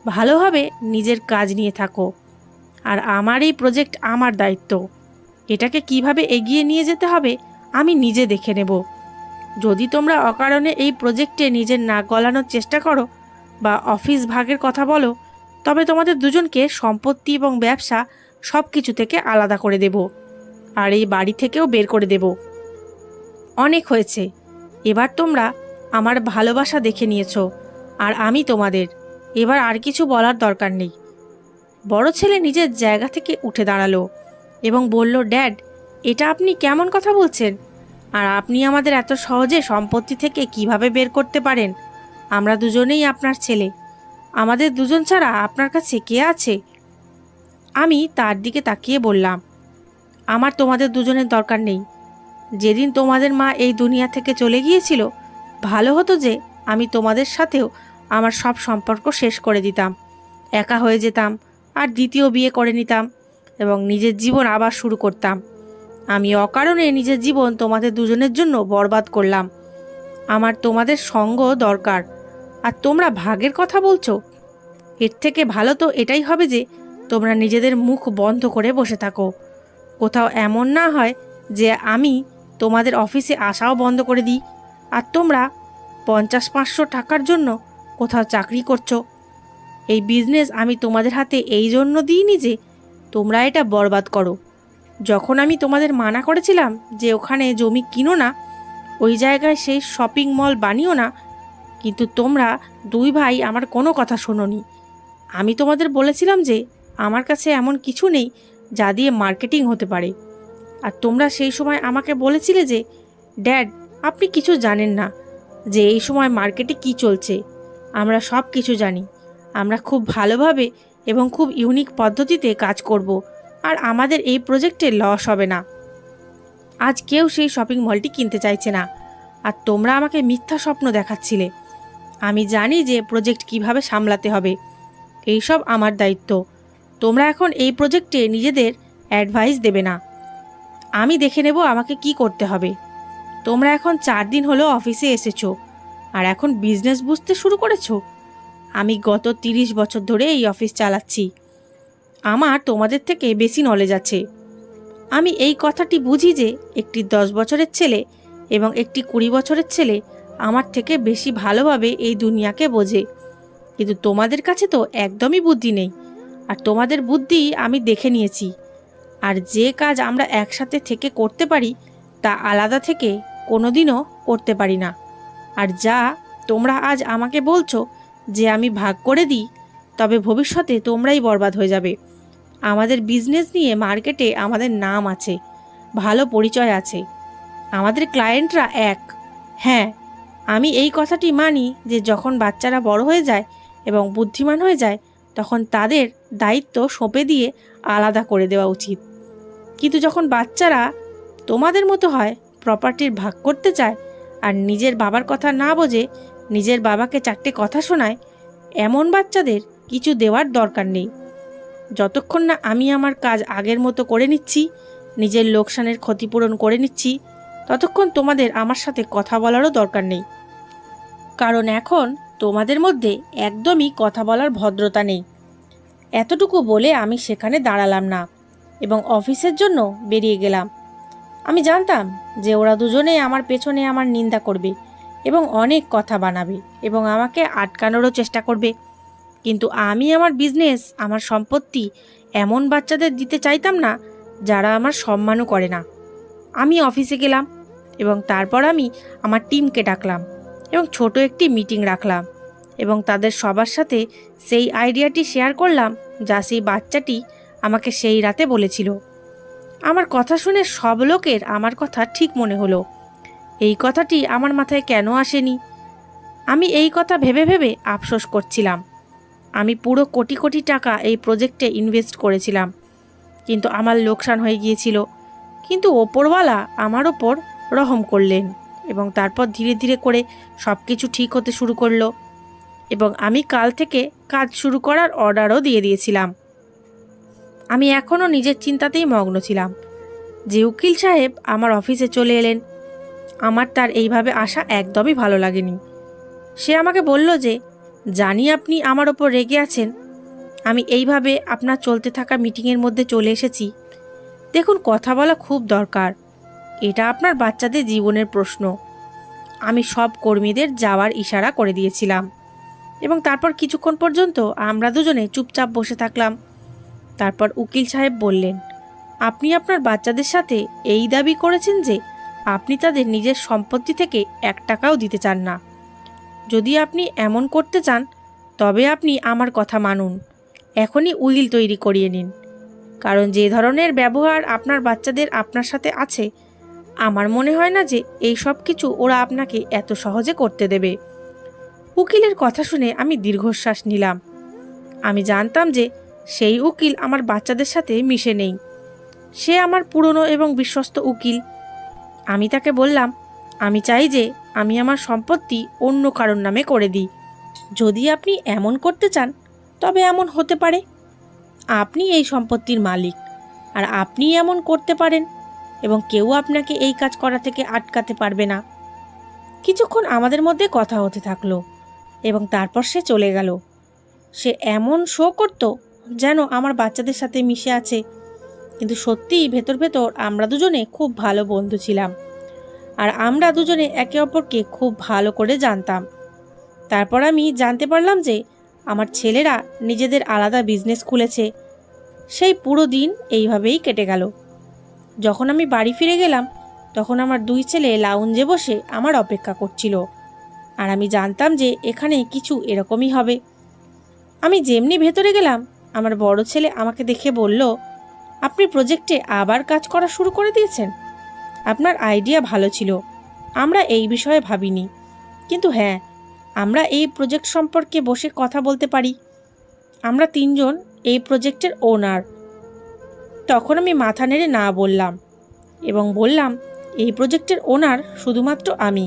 ভালোভাবে নিজের কাজ নিয়ে থাকো, আর আমার এই প্রজেক্ট আমার দায়িত্ব। এটাকে কিভাবে এগিয়ে নিয়ে যেতে হবে আমি নিজে দেখে নেব। যদি তোমরা অকারণে এই প্রজেক্টে নিজের নাক গলানোর চেষ্টা করো বা অফিস ভাগের কথা বলো, তবে তোমাদের দুজনকে সম্পত্তি এবং ব্যবসা সব কিছু থেকে আলাদা করে দেব, আর এই বাড়ি থেকেও বের করে দেব। অনেক হয়েছে, এবার তোমরা আমার ভালোবাসা দেখে নিয়েছো, আর আমি তোমাদের। এবার আর কিছু বলার দরকার নেই। বড় ছেলে নিজের জায়গা থেকে উঠে দাঁড়ালো এবং বলল, ড্যাড, এটা আপনি কেমন কথা বলছেন? আর আপনি আমাদের এত সহজে সম্পত্তি থেকে কিভাবে বের করতে পারেন? আমরা দুজনেই আপনার ছেলে, আমাদের দুজন ছাড়া আপনার কাছে কে আছে? আমি তার দিকে তাকিয়ে বললাম, আমার তোমাদের দুজনের দরকার নেই। যেদিন তোমাদের মা এই দুনিয়া থেকে চলে গিয়েছিল, ভালো হতো যে আমি তোমাদের সাথেও আমার সব সম্পর্ক শেষ করে দিতাম, একা হয়ে যেতাম, আর দ্বিতীয় বিয়ে করে নিতাম এবং নিজের জীবন আবার শুরু করতাম। আমি অকারণে নিজের জীবন তোমাদের দুজনের জন্য বরবাদ করলাম। আমার তোমাদের সঙ্গ দরকার, আর তোমরা ভাগের কথা বলছো। এর থেকে ভালো তো এটাই হবে যে তোমরা নিজেদের মুখ বন্ধ করে বসে থাকো। কোথাও এমন না হয় যে আমি তোমাদের অফিসে আসাও বন্ধ করে দিই, আর তোমরা 50-500 টাকার জন্য কোথাও চাকরি করছো। এই বিজনেস আমি তোমাদের হাতে এই জন্য দিইনি যে তোমরা এটা বরবাদ করো। যখন আমি তোমাদের মানা করেছিলাম যে ওখানে জমি কিনো না, ওই জায়গায় সেই শপিং মল বানিও না, কিন্তু তোমরা দুই ভাই আমার কোনো কথা শোনোনি। আমি তোমাদের বলেছিলাম যে আমার কাছে এমন কিছু নেই যা দিয়ে মার্কেটিং হতে পারে, আর তোমরা সেই সময় আমাকে বলেছিলে যে ড্যাড, আপনি কিছু জানেন না যে এই সময় মার্কেটে কি চলছে। আমরা সব কিছু জানি, আমরা খুব ভালোভাবে এবং খুব ইউনিক পদ্ধতিতে কাজ করব, আর আমাদের এই প্রজেক্টে লস হবে না। আজ কেউ সেই শপিং মলটি কিনতে চাইছে না, আর তোমরা আমাকে মিথ্যা স্বপ্ন দেখাচ্ছিলে। আমি জানি যে প্রজেক্ট কিভাবে সামলাতে হবে, এইসব আমার দায়িত্ব। তোমরা এখন এই প্রজেক্টে নিজেদের অ্যাডভাইস দেবে না, আমি দেখে নেব আমাকে কি করতে হবে। তোমরা এখন 4 দিন হলো অফিসে এসেছো, আর এখন বিজনেস বুঝতে শুরু করেছো। আমি গত 30 বছর ধরে এই অফিস চালাচ্ছি, আমার তোমাদের থেকে বেশি নলেজ আছে। আমি এই কথাটি বুঝি যে একটি 10 বছরের ছেলে এবং একটি 20 বছরের ছেলে আমার থেকে বেশি ভালোভাবে এই দুনিয়াকে বোঝে, কিন্তু তোমাদের কাছে তো একদমই বুদ্ধি নেই, আর তোমাদের বুদ্ধি আমি দেখে নিয়েছি। আর যে কাজ আমরা একসাথে থেকে করতে পারি তা আলাদা থেকে কোনোদিনও করতে পারি না। আর যা তোমরা আজ আমাকে বলছো যে আমি ভাগ করে দিই, তবে ভবিষ্যতে তোমরাই বরবাদ হয়ে যাবে। আমাদের বিজনেস নিয়ে মার্কেটে আমাদের নাম আছে, ভালো পরিচয় আছে, আমাদের ক্লায়েন্টরা এক। হ্যাঁ, আমি এই কথাটি মানি যে যখন বাচ্চারা বড় হয়ে যায় এবং বুদ্ধিমান হয়ে যায়, তখন তাদের দায়িত্ব সঁপে দিয়ে আলাদা করে দেওয়া উচিত। কিন্তু যখন বাচ্চারা তোমাদের মতো হয়, প্রপার্টির ভাগ করতে চায়, আর নিজের বাবার কথা না বোঝে, নিজের বাবাকে 4টে কথা শোনায়, এমন বাচ্চাদের কিছু দেওয়ার দরকার নেই। যতক্ষণ না আমি আমার কাজ আগের মতো করে নিচ্ছি, নিজের লোকসানের ক্ষতিপূরণ করে নিচ্ছি, ততক্ষণ তোমাদের আমার সাথে কথা বলারও দরকার নেই। কারণ এখন তোমাদের মধ্যে একদমই কথা বলার ভদ্রতা নেই। এতটুকু বলে আমি সেখানে দাঁড়ালাম না এবং অফিসের জন্য বেরিয়ে গেলাম। আমি জানতাম যে ওরা দুজনেই আমার পেছনে আমার নিন্দা করবে এবং অনেক কথা বানাবে এবং আমাকে আটকানোরও চেষ্টা করবে, কিন্তু আমি আমার বিজনেস, আমার সম্পত্তি এমন বাচ্চাদের দিতে চাইতাম না যারা আমার সম্মানও করে না। আমি অফিসে গেলাম এবং তারপর আমি আমার টিমকে ডাকলাম এবং ছোট একটি মিটিং রাখলাম এবং তাদের সবার সাথে সেই আইডিয়াটি শেয়ার করলাম যা সেই বাচ্চাটি আমাকে সেই রাতে বলেছিল। আমার কথা শুনে সব লোকের আমার কথা ঠিক মনে হলো। এই কথাটি আমার মাথায় কেন আসেনি? আমি এই কথা ভেবে ভেবে আফসোস করছিলাম। আমি পুরো কোটি কোটি টাকা এই প্রজেক্টে ইনভেস্ট করেছিলাম, কিন্তু আমার লোকসান হয়ে গিয়েছিল। কিন্তু ওপরওয়ালা আমার ওপর রহম করলেন এবং তারপর ধীরে ধীরে করে সব কিছু ঠিক হতে শুরু করলো এবং আমি কাল থেকে কাজ শুরু করার অর্ডারও দিয়ে দিয়েছিলাম। আমি এখনও নিজের চিন্তাতেই মগ্ন ছিলাম যে উকিল সাহেব আমার অফিসে চলে এলেন। আমার তার এইভাবে আসা একদমই ভালো লাগেনি। সে আমাকে বলল যে, জানি আপনি আমার ওপর রেগে আছেন, আমি এইভাবে আপনার চলতে থাকা মিটিংয়ের মধ্যে চলে এসেছি। দেখুন, কথা বলা খুব দরকার, এটা আপনার বাচ্চাদের জীবনের প্রশ্ন। আমি সব কর্মীদের যাওয়ার ইশারা করে দিয়েছিলাম এবং তারপর কিছুক্ষণ পর্যন্ত আমরা দুজনে চুপচাপ বসে থাকলাম। তারপর উকিল সাহেব বললেন, আপনি আপনার বাচ্চাদের সাথে এই দাবি করেছেন যে আপনি তাদের নিজের সম্পত্তি থেকে 1 টাকাও দিতে চান না। যদি আপনি এমন করতে চান তবে আপনি আমার কথা মানুন, এখনই উইল তৈরি করিয়ে নিন, কারণ যে ধরনের ব্যবহার আপনার বাচ্চাদের আপনার সাথে আছে, আমার মনে হয় না যে এই সব কিছু ওরা আপনাকে এত সহজে করতে দেবে। উকিলের কথা শুনে আমি দীর্ঘশ্বাস নিলাম। আমি জানতাম যে সেই উকিল আমার বাচ্চাদের সাথে মিশে নেই। সে আমার পুরনো এবং বিশ্বস্ত উকিল। আমি তাকে বললাম, আমি চাই যে আমি আমার সম্পত্তি অন্য কারোর নামে করে দিই। যদি আপনি এমন করতে চান তবে এমন হতে পারে। আপনি এই সম্পত্তির মালিক আর আপনি এমন করতে পারেন এবং কেউ আপনাকে এই কাজ করা থেকে আটকাতে পারবে না। কিছুক্ষণ আমাদের মধ্যে কথা হতে থাকলো এবং তারপর সে চলে গেল। সে এমন শো করত যেন আমার বাচ্চাদের সাথে মিশে আছে, কিন্তু সত্যিই ভেতর ভেতর আমরা দুজনে খুব ভালো বন্ধু ছিলাম আর আমরা দুজনে একে অপরকে খুব ভালো করে জানতাম। তারপর আমি জানতে পারলাম যে আমার ছেলেরা নিজেদের আলাদা বিজনেস খুলেছে। সেই পুরো দিন এইভাবেই কেটে গেল। যখন আমি বাড়ি ফিরে গেলাম তখন আমার 2 ছেলে লাউঞ্জে বসে আমার অপেক্ষা করছিল আর আমি জানতাম যে এখানে কিছু এরকমই হবে। আমি যেমনি ভেতরে গেলাম, আমার বড় ছেলে আমাকে দেখে বলল, আপনি প্রজেক্টে আবার কাজ করা শুরু করে দিয়েছেন। আপনার আইডিয়া ভালো ছিল, আমরা এই বিষয়ে ভাবিনি, কিন্তু হ্যাঁ, আমরা এই প্রজেক্ট সম্পর্কে বসে কথা বলতে পারি। আমরা 3 জন এই প্রজেক্টের ওনার। তখন আমি মাথা নেড়ে না বললাম এবং বললাম, এই প্রজেক্টের ওনার শুধুমাত্র আমি,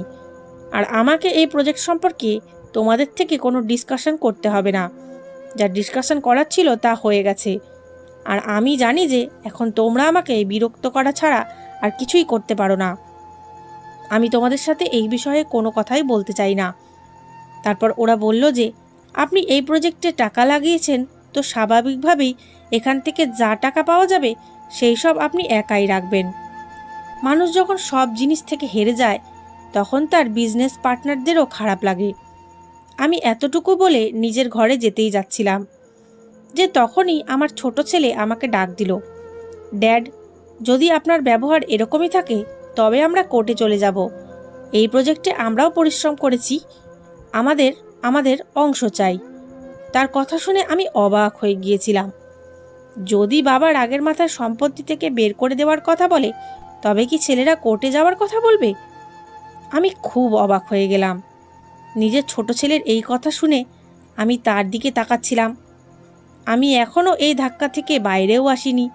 আর আমাকে এই প্রজেক্ট সম্পর্কে তোমাদের থেকে কোনো ডিসকাশন করতে হবে না। যা ডিসকাশন করার ছিল তা হয়ে গেছে, আর আমি জানি যে এখন তোমরা আমাকে বিরক্ত করা ছাড়া আর কিছুই করতে পারো না। আমি তোমাদের সাথে এই বিষয়ে কোনো কথাই বলতে চাই না। তারপর ওরা বলল যে, আপনি এই প্রজেক্টে টাকা লাগিয়েছেন, তো স্বাভাবিকভাবেই এখান থেকে যা টাকা পাওয়া যাবে সেই সব আপনি একাই রাখবেন। মানুষ যখন সব জিনিস থেকে হেরে যায় তখন তার বিজনেস পার্টনারদেরও খারাপ লাগে। আমি এতটুকু বলে নিজের ঘরে যেতেই যাচ্ছিলাম যে তখনই আমার ছোট ছেলে আমাকে ডাক দিল, ড্যাড, যদি আপনার ব্যবহার এরকমই থাকে তবে আমরা কোর্টে চলে যাব। এই প্রজেক্টে আমরাও পরিশ্রম করেছি, আমাদের আমাদের অংশ চাই। তার কথা শুনে আমি অবাক হয়ে গিয়েছিলাম। যদি বাবা রাগের মাথায় সম্পত্তি থেকে বের করে দেওয়ার কথা বলে তবে কি ছেলেরা কোর্টে যাওয়ার কথা বলবে? আমি খুব অবাক হয়ে গেলাম। নিজের ছোট ছেলের এই কথা শুনে আমি তার দিকে তাকাচ্ছিলাম। আমি এখনও এই ধাক্কা থেকে বাইরেও আসিনি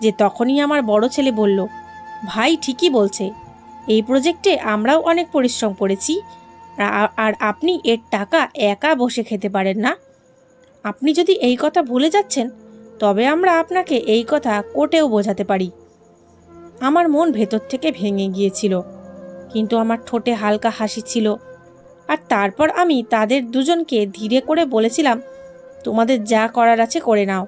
যে তখনই আমার বড় ছেলে বলল, ভাই ঠিকই বলছে, এই প্রজেক্টে আমরাও অনেক পরিশ্রম করেছি, আর আপনি এর টাকা একা বসে খেতে পারেন না। আপনি যদি এই কথা ভুলে যাচ্ছেন তবে আমরা আপনাকে এই কথা কোর্টেও বোঝাতে পারি। আমার মন ভেতর থেকে ভেঙে গিয়েছিল, কিন্তু আমার ঠোঁটে হালকা হাসি ছিল। আর তারপর আমি তাদের দুজনকে ধীরে করে বলেছিলাম, তোমাদের যা করার আছে করে নাও,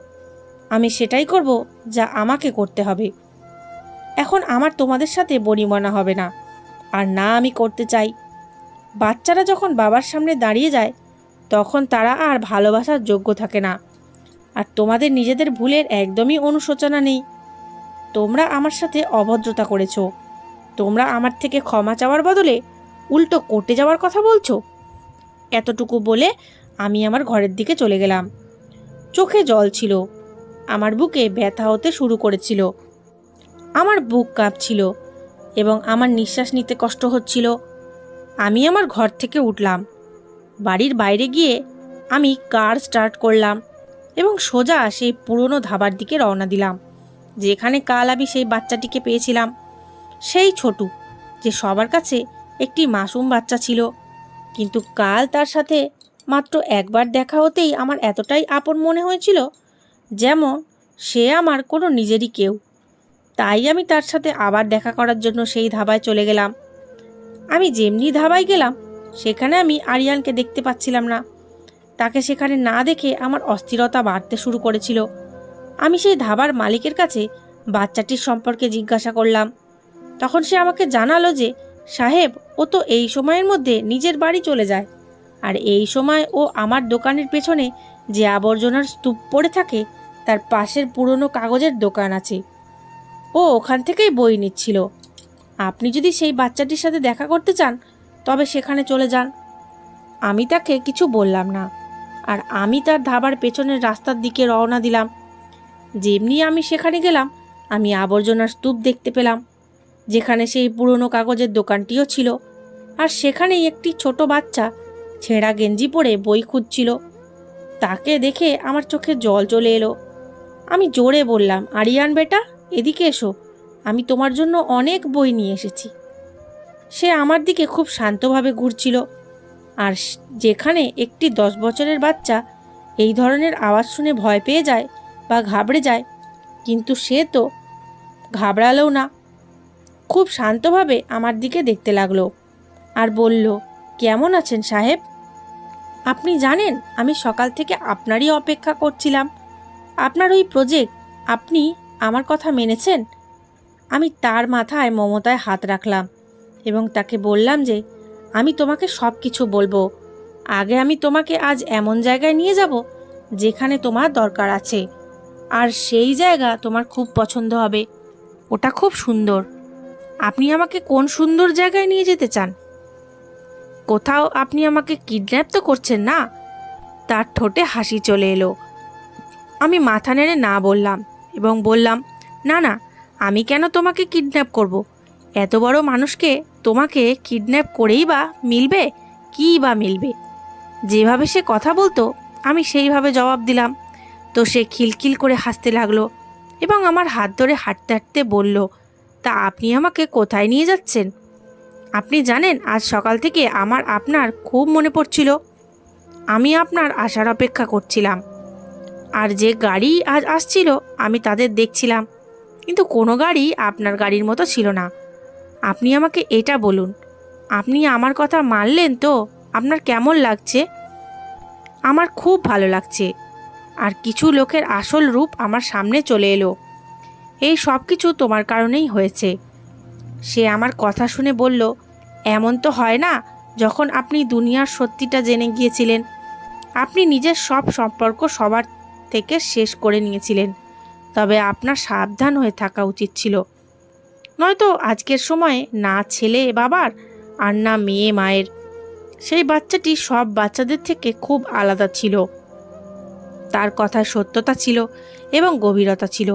আমি সেটাই করব যা আমাকে করতে হবে। এখন আমার তোমাদের সাথে বনিবনা হবে না, আর না আমি করতে চাই। বাচ্চারা যখন বাবার সামনে দাঁড়িয়ে যায় তখন তারা আর ভালোবাসার যোগ্য থাকে না। আর তোমাদের নিজেদের ভুলের একদমই অনুশোচনা নেই। তোমরা আমার সাথে অভদ্রতা করেছো। তোমরা আমার থেকে ক্ষমা চাওয়ার বদলে উল্টো কোর্টে যাওয়ার কথা বলছো। এতটুকু বলে আমি আমার ঘরের দিকে চলে গেলাম। চোখে জল ছিল, আমার বুকে ব্যথা হতে শুরু করেছিল, আমার বুক কাঁপছিল এবং আমার নিঃশ্বাস নিতে কষ্ট হচ্ছিল। আমি আমার ঘর থেকে উঠলাম। বাড়ির বাইরে গিয়ে আমি কার স্টার্ট করলাম এবং সোজা সেই পুরনো ধাবার দিকে রওনা দিলাম, যেখানে কাল আমি সেই বাচ্চাটিকে পেয়েছিলাম। সেই ছোটু, যে সবার কাছে একটি মাসুম বাচ্চা ছিল, কিন্তু কাল তার সাথে মাত্র একবার দেখা হতেই আমার এতটাই আপন মনে হয়েছিল যেমন সে আমার কোনো নিজেরই কেউ। তাই আমি তার সাথে আবার দেখা করার জন্য সেই ধাবায় চলে গেলাম। আমি যেমনি ধাবায় গেলাম সেখানে আমি আরিয়ানকে দেখতে পাচ্ছিলাম না। তাকে সেখানে না দেখে আমার অস্থিরতা বাড়তে শুরু করেছিল। আমি সেই ধাবার মালিকের কাছে বাচ্চাটির সম্পর্কে জিজ্ঞাসা করলাম। তখন সে আমাকে জানালো যে সাহেব, ও তো এই সময়ের মধ্যে নিজের বাড়ি চলে যায়, আর এই সময় ও আমার দোকানের পেছনে যে আবর্জনার স্তূপ পড়ে থাকে তার পাশের পুরনো কাগজের দোকান আছে, ও ওখান থেকেই বই নিচ্ছিল। আপনি যদি সেই বাচ্চাটির সাথে দেখা করতে চান তবে সেখানে চলে যান। আমি তাকে কিছু বললাম না, আর আমি তার ধাবার পেছনের রাস্তার দিকে রওনা দিলাম। যেমনি আমি সেখানে গেলাম আমি আবর্জনার স্তূপ দেখতে পেলাম, যেখানে সেই পুরনো কাগজের দোকানটিও ছিল, আর সেখানেই একটি ছোট বাচ্চা ছেঁড়া গেঞ্জি পরে বই খুঁজছিল। তাকে দেখে আমার চোখে জল চলে এলো। আমি জোরে বললাম, আরিয়ান বেটা, এদিকে এসো, আমি তোমার জন্য অনেক বই নিয়ে এসেছি। সে আমার দিকে খুব শান্তভাবে ঘুরছিল, আর যেখানে একটি 10 বছরের বাচ্চা এই ধরনের আওয়াজ শুনে ভয় পেয়ে যায় বা ঘাবড়ে যায়, কিন্তু সে তো ঘাবড়ালেও না, খুব শান্তভাবে আমার দিকে দেখতে লাগলো আর বলল, কেমন আছেন সাহেব? আপনি জানেন আমি সকাল থেকে আপনারই অপেক্ষা করছিলাম। আপনার ওই প্রজেক্ট, আপনি আমার কথা মেনেছেন? আমি তার মাথায় মমতায় হাত রাখলাম এবং তাকে বললাম যে আমি তোমাকে সব কিছু বলবো। আগে আমি তোমাকে আজ এমন জায়গায় নিয়ে যাব যেখানে তোমার দরকার আছে, আর সেই জায়গা তোমার খুব পছন্দ হবে। ওটা খুব সুন্দর। আপনি আমাকে কোন সুন্দর জায়গায় নিয়ে যেতে চান? কোথাও আপনি আমাকে কিডন্যাপ তো করছেন না? তার ঠোঁটে হাসি চলে এলো। আমি মাথা নেড়ে না বললাম এবং বললাম, না না, আমি কেন তোমাকে কিডন্যাপ করব? এত বড় মানুষকে তোমাকে কিডন্যাপ করেই বা মিলবে কী বা মিলবে? যেভাবে সে কথা বলতো আমি সেইভাবে জবাব দিলাম। তো সে খিলখিল করে হাসতে লাগলো এবং আমার হাত ধরে হাঁটতে হাঁটতে বলল, তা আপনি আমাকে কোথায় নিয়ে যাচ্ছেন? আপনি জানেন আজ সকাল থেকে আমার আপনার খুব মনে পড়ছিল। আমি আপনার আসার অপেক্ষা করছিলাম, আর যে গাড়ি আজ আসছিল আমি তাদের দেখছিলাম, কিন্তু কোনো গাড়ি আপনার গাড়ির মতো ছিল না। আপনি আমাকে এটা বলুন, আপনি আমার কথা মানলেন তো? আপনার কেমন লাগছে? আমার খুব ভালো লাগছে। আর কিছু লোকের আসল রূপ আমার সামনে চলে এলো। এই সব কিছু তোমার কারণেই হয়েছে। সে আমার কথা শুনে বলল, এমন তো হয় না যখন আপনি দুনিয়ার সত্যিটা জেনে গিয়েছিলেন। আপনি নিজের সব সম্পর্ক সবার থেকে শেষ করে নিয়েছিলেন। তবে আপনার সাবধান হয়ে থাকা উচিত ছিল, নয়তো আজকের সময়ে না ছেলে বাবার আর না মেয়ে মায়ের। সেই বাচ্চাটি সব বাচ্চাদের থেকে খুব আলাদা ছিল। তার কথায় সত্যতা ছিল এবং গভীরতা ছিল।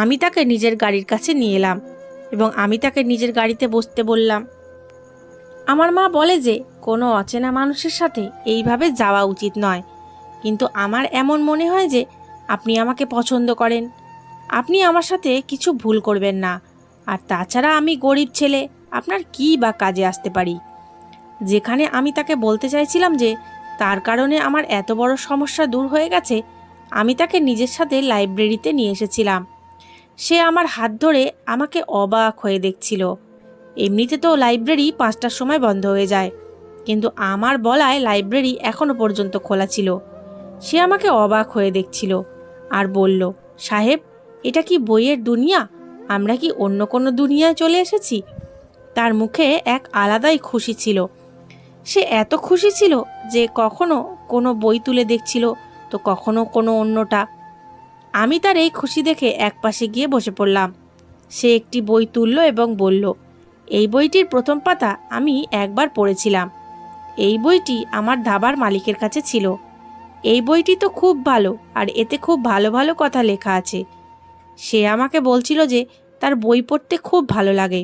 আমি তাকে নিজের গাড়ির কাছে নিয়ে এলাম এবং আমি তাকে নিজের গাড়িতে বসতে বললাম। আমার মা বলে যে কোনো অচেনা মানুষের সাথে এইভাবে যাওয়া উচিত নয়, কিন্তু আমার এমন মনে হয় যে আপনি আমাকে পছন্দ করেন। আপনি আমার সাথে কিছু ভুল করবেন না, আর তাছাড়া আমি গরিব ছেলে, আপনার কী বা কাজে আসতে পারি। যেখানে আমি তাকে বলতে চাইছিলাম যে তার কারণে আমার এত বড় সমস্যা দূর হয়ে গেছে, আমি তাকে নিজের সাথে লাইব্রেরিতে নিয়ে এসেছিলাম। সে আমার হাত ধরে আমাকে অবাক হয়ে দেখছিল। এমনিতে তো লাইব্রেরি 5টার সময় বন্ধ হয়ে যায়, কিন্তু আমার বলায় লাইব্রেরি এখনও পর্যন্ত খোলা ছিল। সে আমাকে অবাক হয়ে দেখছিল আর বলল, সাহেব, এটা কি বইয়ের দুনিয়া আমরা কি অন্য কোনো দুনিয়ায় চলে এসেছি? তার মুখে এক আলাদাই খুশি ছিল। সে এত খুশি ছিল যে কখনো কোনো বই তুলে দেখছিল, তো কখনো কোনো অন্যটা। আমি তার এই খুশি দেখে একপাশে গিয়ে বসে পড়লাম। সে একটি বই তুলল এবং বলল, এই বইটির প্রথম পাতা আমি একবার পড়েছিলাম। এই বইটি আমার ধাবার মালিকের কাছে ছিল। এই বইটি তো খুব ভালো, আর এতে খুব ভালো ভালো কথা লেখা আছে। সে আমাকে বলছিল যে তার বই পড়তে খুব ভালো লাগে।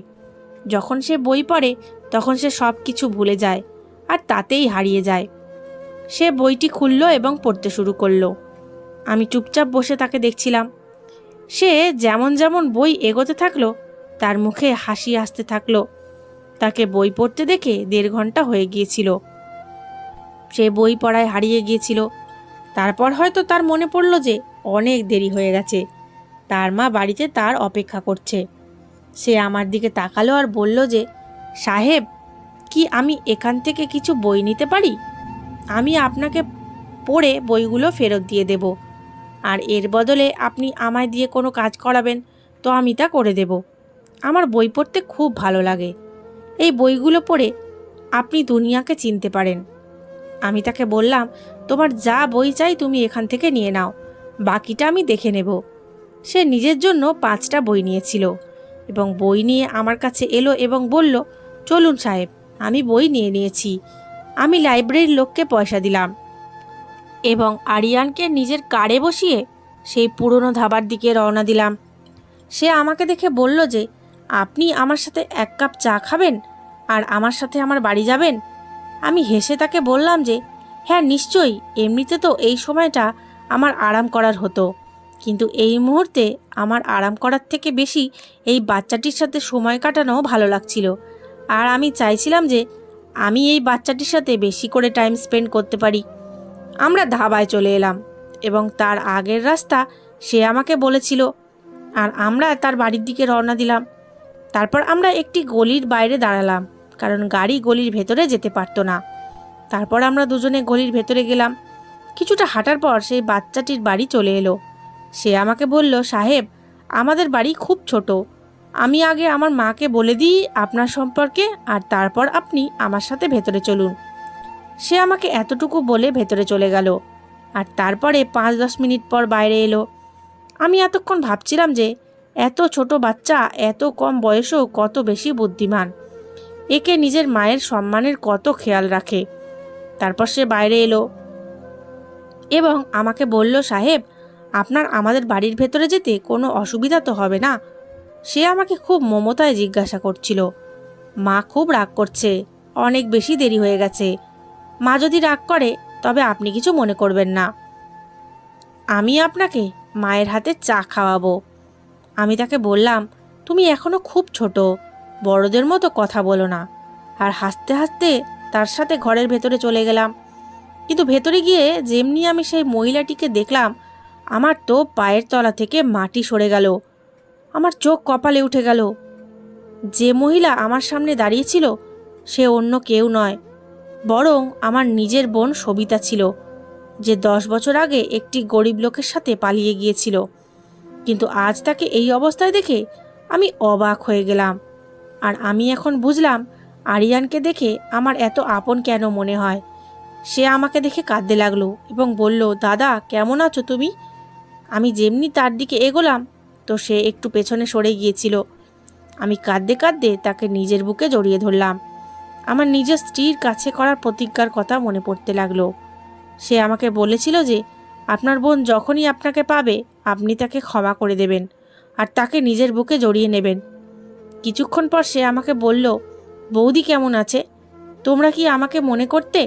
যখন সে বই পড়ে তখন সে সব কিছু ভুলে যায় আর তাতেই হারিয়ে যায়। সে বইটি খুলল এবং পড়তে শুরু করলো। আমি চুপচাপ বসে তাকে দেখছিলাম। সে যেমন যেমন বই এগোতে থাকলো, তার মুখে হাসি আসতে থাকলো। তাকে বই পড়তে দেখে 1.5 ঘন্টা হয়ে গিয়েছিল। সে বই পড়ায় হারিয়ে গিয়েছিল। তারপর হয়তো তার মনে পড়ল যে অনেক দেরি হয়ে গেছে, তার মা বাড়িতে তার অপেক্ষা করছে। সে আমার দিকে তাকালো আর বলল যে, সাহেব, কি আমি এখান থেকে কিছু বই নিতে পারি? আমি আপনাকে পড়ে বইগুলো ফেরত দিয়ে দেব, আর এর বদলে আপনি আমায় দিয়ে কোনো কাজ করাবেন তো আমি তা করে দেব। আমার বই পড়তে খুব ভালো লাগে। এই বইগুলো পড়ে আপনি দুনিয়াকে চিনতে পারেন। আমি তাকে বললাম, তোমার যা বই চাই তুমি এখান থেকে নিয়ে নাও, বাকিটা আমি দেখে নেব। সে নিজের জন্য 5টা বই নিয়েছিল এবং বই নিয়ে আমার কাছে এলো এবং বলল, চলুন সাহেব, আমি বই নিয়ে নিয়েছি। আমি লাইব্রেরির লোককে পয়সা দিলাম এবং আরিয়ানকে নিজের কারে বসিয়ে সেই পুরনো ধাবার দিকে রওনা দিলাম। সে আমাকে দেখে বলল যে, আপনি আমার সাথে 1 কাপ চা খাবেন আর আমার সাথে আমার বাড়ি যাবেন? আমি হেসে তাকে বললাম যে, হ্যাঁ নিশ্চয়ই, এমনিতে তো এই সময়টা আমার আরাম করার হতো, কিন্তু এই মুহূর্তে আমার আরাম করার থেকে বেশি এই বাচ্চাটির সাথে সময় কাটানো ভালো লাগছিল। আর আমি চাইছিলাম যে আমি এই বাচ্চাটির সাথে বেশি করে টাইম স্পেন্ড করতে পারি। আমরা ধাবায় চলে এলাম এবং তার আগের রাস্তা সে আমাকে বলেছিল, আর আমরা তার বাড়ির দিকে রওনা দিলাম। তারপর আমরা একটি গলির বাইরে দাঁড়ালাম, কারণ গাড়ি গলির ভেতরে যেতে পারতো না। তারপর আমরা দুজনে গলির ভেতরে গেলাম। কিছুটা হাঁটার পর সেই বাচ্চাটির বাড়ি চলে এলো। সে আমাকে বলল, সাহেব, আমাদের বাড়ি খুব ছোট। আমি আগে আমার মাকে বলে দিই আপনার সম্পর্কে, আর তারপর আপনি আমার সাথে ভেতরে চলুন। সে আমাকে এতটুকু বলে ভেতরে চলে গেল, আর তারপরে 5-10 মিনিট পর বাইরে এলো। আমি এতক্ষণ ভাবছিলাম যে এত ছোট বাচ্চা এত কম বয়সেও কত বেশি বুদ্ধিমান, একে নিজের মায়ের সম্মানের কত খেয়াল রাখে। তারপর সে বাইরে এলো এবং আমাকে বলল, সাহেব, আপনার আমাদের বাড়ির ভেতরে যেতে কোনো অসুবিধা তো হবে না? সে আমাকে খুব মমতায় জিজ্ঞাসা করছিল। মা খুব রাগ করছে, অনেক বেশি দেরি হয়ে গেছে। মা যদি রাগ করে তবে আপনি কিছু মনে করবেন না, আমি আপনাকে মায়ের হাতে চা খাওয়াবো। আমি তাকে বললাম, তুমি এখনো খুব ছোট, বড়দের মতো কথা বলো না। আর হাসতে হাসতে তার সাথে ঘরের ভেতরে চলে গেলাম। কিন্তু ভেতরে গিয়ে যেমনি আমি সেই মহিলাটিকে দেখলাম, আমার তো পায়ের তলা থেকে মাটি সরে গেল। আমার চোখ কপালে উঠে গেল। যে মহিলা আমার সামনে দাঁড়িয়েছিল সে অন্য কেউ নয়, বরং আমার নিজের বোন সবিতা ছিল, যে 10 বছর আগে একটি গরিব লোকের সাথে পালিয়ে গিয়েছিল। কিন্তু আজ তাকে এই অবস্থায় দেখে আমি অবাক হয়ে গেলাম। আর আমি এখন বুঝলাম আরিয়ানকে দেখে আমার এত আপন কেন মনে হয়। সে আমাকে দেখে কাঁদতে লাগলো এবং বলল, দাদা, কেমন আছো তুমি? আমি যেমনি তার দিকে এগোলাম তো সে একটু পেছনে সরে গিয়েছিল। আমি কাঁদতে কাঁদতে তাকে নিজের বুকে জড়িয়ে ধরলাম। আমার নিজের স্ত্রীর কাছে করার প্রতিজ্ঞার কথা মনে পড়তে লাগলো। সে আমাকে বলেছিল যে আপনার বোন যখনই আপনাকে পাবে আপনি তাকে ক্ষমা করে দেবেন আর তাকে নিজের বুকে জড়িয়ে নেবেন। কিছুক্ষণ পর সে আমাকে বলল, বৌদি কেমন আছে? তোমরা কি আমাকে মনে করতে?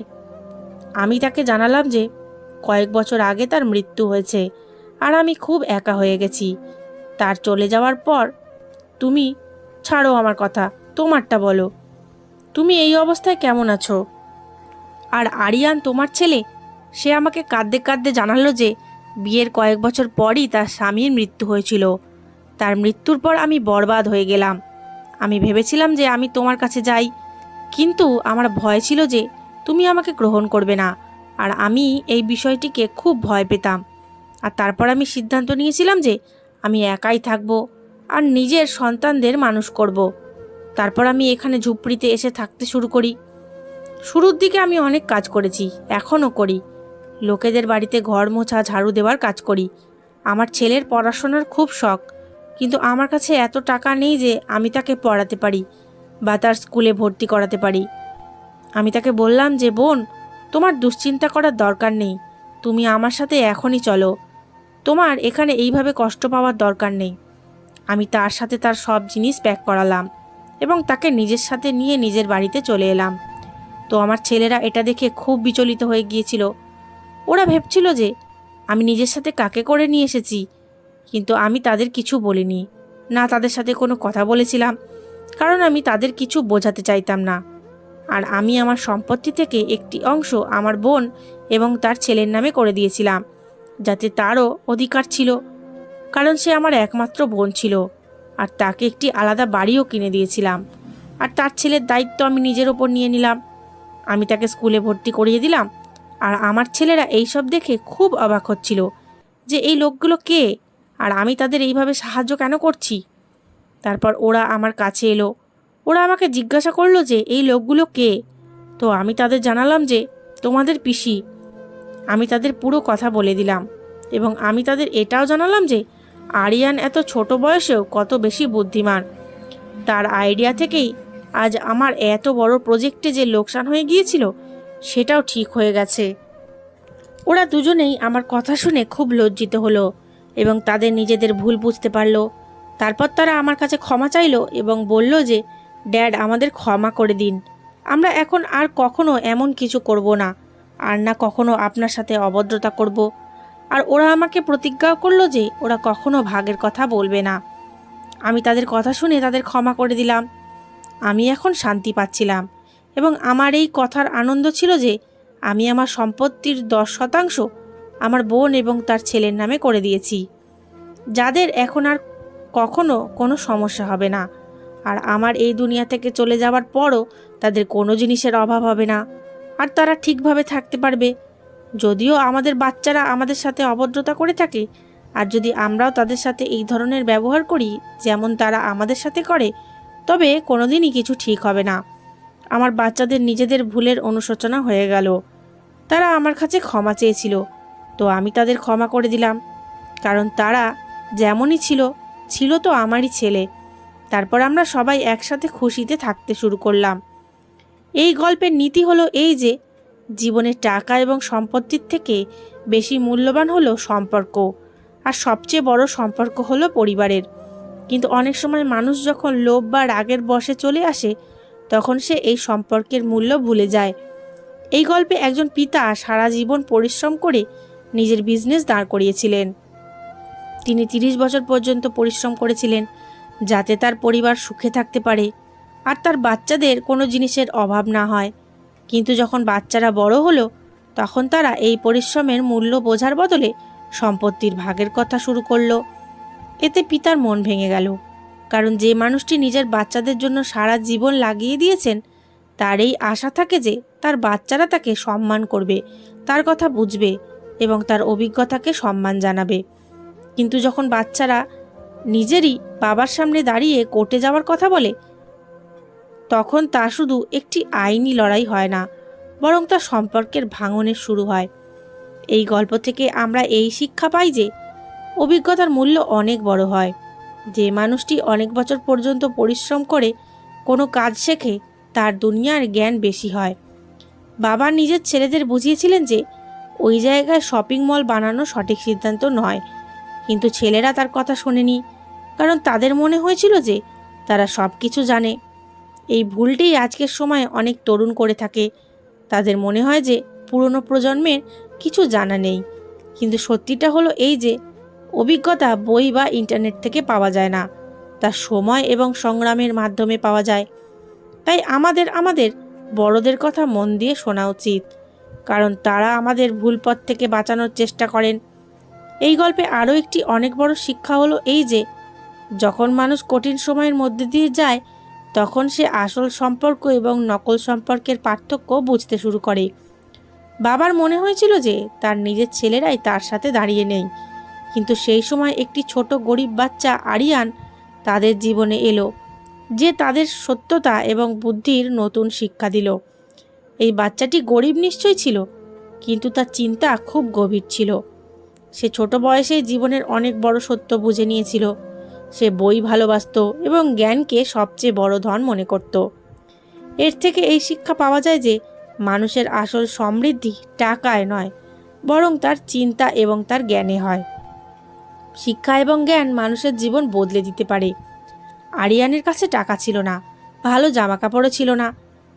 আমি তাকে জানালাম যে কয়েক বছর আগে তার মৃত্যু হয়েছে আর আমি খুব একা হয়ে গেছি। তার চলে যাওয়ার পর তুমি ছাড়ো আমার কথা, তোমারটা বলো, তুমি এই অবস্থায় কেমন আছো? আর আরিয়ান তোমার ছেলে? সে আমাকে কাঁদতে কাঁদতে জানালো যে বিয়ের কয়েক বছর পরই তার স্বামীর মৃত্যু হয়েছিল। তার মৃত্যুর পর আমি বরবাদ হয়ে গেলাম। আমি ভেবেছিলাম যে আমি তোমার কাছে যাই, কিন্তু আমার ভয় ছিল যে তুমি আমাকে গ্রহণ করবে না, আর আমি এই বিষয়টিকে খুব ভয় পেতাম। আর তারপর আমি সিদ্ধান্ত নিয়েছিলাম যে আমি একাই থাকবো আর নিজের সন্তানদের মানুষ করব। তারপর আমি এখানে ঝুপড়িতে এসে থাকতে শুরু করি। শুরুর দিকে আমি অনেক কাজ করেছি, এখনও করি। লোকেদের বাড়িতে ঘর মোছা, ঝাড়ু দেওয়ার কাজ করি। আমার ছেলের পড়াশোনার খুব শখ, কিন্তু আমার কাছে এত টাকা নেই যে আমি তাকে পড়াতে পারি বা তার স্কুলে ভর্তি করাতে পারি। আমি তাকে বললাম যে, বোন, তোমার দুশ্চিন্তা করার দরকার নেই, তুমি আমার সাথে এখনই চলো, তোমার এখানে এইভাবে কষ্ট পাওয়ার দরকার নেই। আমি তার সাথে তার সব জিনিস প্যাক করালাম এবং তাকে নিজের সাথে নিয়ে নিজের বাড়িতে চলে এলাম। তো আমার ছেলেরা এটা দেখে খুব বিচলিত হয়ে গিয়েছিল। ওরা ভেবছিল যে আমি নিজের সাথে কাকে করে নিয়ে এসেছি, কিন্তু আমি তাদের কিছু বলিনি, না তাদের সাথে কোনো কথা বলেছিলাম, কারণ আমি তাদের কিছু বোঝাতে চাইতাম না। আর আমি আমার সম্পত্তি থেকে একটি অংশ আমার বোন এবং তার ছেলের নামে করে দিয়েছিলাম, যাতে তারও অধিকার ছিল, কারণ সে আমার একমাত্র বোন ছিল। আর তাকে একটি আলাদা বাড়িও কিনে দিয়েছিলাম। আর তার ছেলের দায়িত্ব আমি নিজের ওপর নিয়ে নিলাম। আমি তাকে স্কুলে ভর্তি করিয়ে দিলাম। আর আমার ছেলেরা এইসব দেখে খুব অবাক হচ্ছিল যে এই লোকগুলো কে, আর আমি তাদের এইভাবে সাহায্য কেন করছি। তারপর ওরা আমার কাছে এলো। ওরা আমাকে জিজ্ঞাসা করলো যে এই লোকগুলো কে। তো আমি তাদের জানালাম যে তোমাদের পিসি। আমি তাদের পুরো কথা বলে দিলাম এবং আমি তাদের এটাও জানালাম যে আরিয়ান এত ছোট বয়সেও কত বেশি বুদ্ধিমান। তার আইডিয়া থেকেই আজ আমার এত বড় প্রজেক্টে যে লোকসান হয়ে গিয়েছিল সেটাও ঠিক হয়ে গেছে। ওরা দুজনেই আমার কথা শুনে খুব লজ্জিত হলো এবং তাদের নিজেদের ভুল বুঝতে পারলো। তারপর তারা আমার কাছে ক্ষমা চাইলো এবং বলল যে, ড্যাড, আমাদের ক্ষমা করে দিন, আমরা এখন আর কখনো এমন কিছু করব না, আর না কখনো আপনার সাথে অভদ্রতা করব। আর ওরা আমাকে প্রতিজ্ঞাও করলো যে ওরা কখনো ভাগের কথা বলবে না। আমি তাদের কথা শুনে তাদের ক্ষমা করে দিলাম। আমি এখন শান্তি পাচ্ছিলাম এবং আমার এই কথার আনন্দ ছিল যে আমি আমার সম্পত্তির 10% আমার বোন এবং তার ছেলের নামে করে দিয়েছি, যাদের এখন আর কখনো কোনো সমস্যা হবে না। আর আমার এই দুনিয়া থেকে চলে যাওয়ার পরও তাদের কোনো জিনিসের অভাব হবে না, আর তারা ঠিকভাবে থাকতে পারবে। যদিও আমাদের বাচ্চারা আমাদের সাথে অভদ্রতা করে থাকে, আর যদি আমরাও তাদের সাথে এই ধরনের ব্যবহার করি যেমন তারা আমাদের সাথে করে, তবে কোনোদিনই কিছু ঠিক হবে না। আমার বাচ্চাদের নিজেদের ভুলের অনুশোচনা হয়ে গেল। তারা আমার কাছে ক্ষমা চেয়েছিল, তো আমি তাদের ক্ষমা করে দিলাম, কারণ তারা যেমনই ছিল তো আমারই ছেলে। তারপর আমরা সবাই একসাথে খুশিতে থাকতে শুরু করলাম। এই গল্পের নীতি হলো এই যে জীবনের টাকা এবং সম্পত্তির থেকে বেশি মূল্যবান হলো সম্পর্ক, আর সবচেয়ে বড় সম্পর্ক হলো পরিবারের। কিন্তু অনেক সময় মানুষ যখন লোভ বা রাগের বশে চলে আসে, তখন সে এই সম্পর্কের মূল্য ভুলে যায়। এই গল্পে একজন পিতা সারা জীবন পরিশ্রম করে নিজের বিজনেস দাঁড় করিয়েছিলেন। তিনি 30 বছর পর্যন্ত পরিশ্রম করেছিলেন যাতে তার পরিবার সুখে থাকতে পারে আর তার বাচ্চাদের কোনো জিনিসের অভাব না হয়। কিন্তু যখন বাচ্চারা বড় হলো, তখন তারা এই পরিশ্রমের মূল্য বোঝার বদলে সম্পত্তির ভাগের কথা শুরু করলো। এতে পিতার মন ভেঙে গেল, কারণ যে মানুষটি নিজের বাচ্চাদের জন্য সারা জীবন লাগিয়ে দিয়েছেন, তার এই আশা থাকে যে তার বাচ্চারা তাকে সম্মান করবে, তার কথা বুঝবে এবং তার অভিজ্ঞতাকে সম্মান জানাবে। কিন্তু যখন বাচ্চারা নিজেরই বাবার সামনে দাঁড়িয়ে কোর্টে যাওয়ার কথা বলে, তখন তা শুধু একটি আইনি লড়াই হয় না, বরং তা সম্পর্কের ভাঙনের শুরু হয়। এই গল্প থেকে আমরা এই শিক্ষা পাই যে অভিজ্ঞতার মূল্য অনেক বড় হয়। যে মানুষটি অনেক বছর পর্যন্ত পরিশ্রম করে কোনো কাজ শেখে, তার দুনিয়ার জ্ঞান বেশি হয়। বাবা নিজের ছেলেদের বুঝিয়েছিলেন যে ওই জায়গায় শপিং মল বানানো সঠিক সিদ্ধান্ত নয়, কিন্তু ছেলেরা তার কথা শোনেনি, কারণ তাদের মনে হয়েছিল যে তারা সব কিছু জানে। এই ভুলটি আজকের সময়ে অনেক তরুণ করে থাকে। তাদের মনে হয় যে পুরনো প্রজন্মের কিছু জানা নেই, কিন্তু সত্যিটা হলো এই যে অভিজ্ঞতা বই বা ইন্টারনেট থেকে পাওয়া যায় না, তা সময় এবং সংগ্রামের মাধ্যমে পাওয়া যায়। তাই আমাদের বড়দের কথা মন দিয়ে শোনা উচিত, কারণ তারা আমাদের ভুল পথ থেকে বাঁচানোর চেষ্টা করেন। এই গল্পে আরও একটি অনেক বড় শিক্ষা হলো এই যে যখন মানুষ কঠিন সময়ের মধ্যে দিয়ে যায়, তখন সে আসল সম্পর্ক এবং নকল সম্পর্কের পার্থক্য বুঝতে শুরু করে। বাবার মনে হয়েছিল যে তার নিজের ছেলেরাই তার সাথে দাঁড়িয়ে নেই, কিন্তু সেই সময় একটি ছোট গরিব বাচ্চা আরিয়ান তাদের জীবনে এলো, যে তাদের সত্যতা এবং বুদ্ধির নতুন শিক্ষা দিল। এই বাচ্চাটি গরিব নিশ্চয়ই ছিল, কিন্তু তার চিন্তা খুব গভীর ছিল। সে ছোট বয়সে জীবনের অনেক বড় সত্য বুঝে নিয়েছিল। সে বই ভালোবাসত এবং জ্ঞানকে সবচেয়ে বড় ধন মনে করত। এর থেকে এই শিক্ষা পাওয়া যায় যে মানুষের আসল সমৃদ্ধি টাকায় নয়, বরং তার চিন্তা এবং তার জ্ঞানে হয়। শিক্ষা এবং জ্ঞান মানুষের জীবন বদলে দিতে পারে। আরিয়ানের কাছে টাকা ছিল না, ভালো জামা কাপড়ও ছিল না,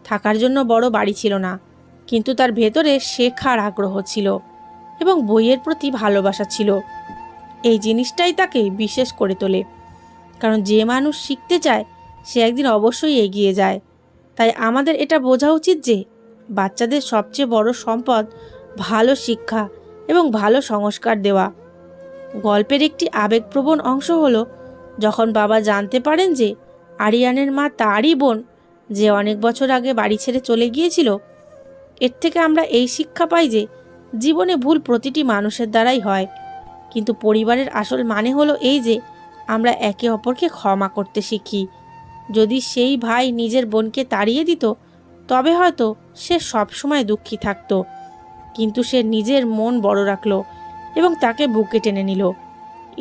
থাকার জন্য বড় বাড়ি ছিল না, কিন্তু তার ভেতরে শেখার আগ্রহ ছিল এবং বইয়ের প্রতি ভালোবাসা ছিল। এই জিনিসটাই তাকে বিশেষ করে তোলে, কারণ যে মানুষ শিখতে চায় সে একদিন অবশ্যই এগিয়ে যায়। তাই আমাদের এটা বোঝা উচিত যে বাচ্চাদের সবচেয়ে বড় সম্পদ ভালো শিক্ষা এবং ভালো সংস্কার দেওয়া। গল্পের একটি আবেগপ্রবণ অংশ হলো যখন বাবা জানতে পারেন যে আরিয়ানের মা তারই বোন, যে অনেক বছর আগে বাড়ি ছেড়ে চলে গিয়েছিল। এর থেকে আমরা এই শিক্ষা পাই যে জীবনে ভুল প্রতিটি মানুষের দ্বারাই হয়, কিন্তু পরিবারের আসল মানে হলো এই যে আমরা একে অপরকে ক্ষমা করতে শিখি। যদি সেই ভাই নিজের বোনকে তাড়িয়ে দিত, তবে হয়তো সে সবসময় দুঃখী থাকত, কিন্তু সে নিজের মন বড় রাখল এবং তাকে বুকে টেনে নিল।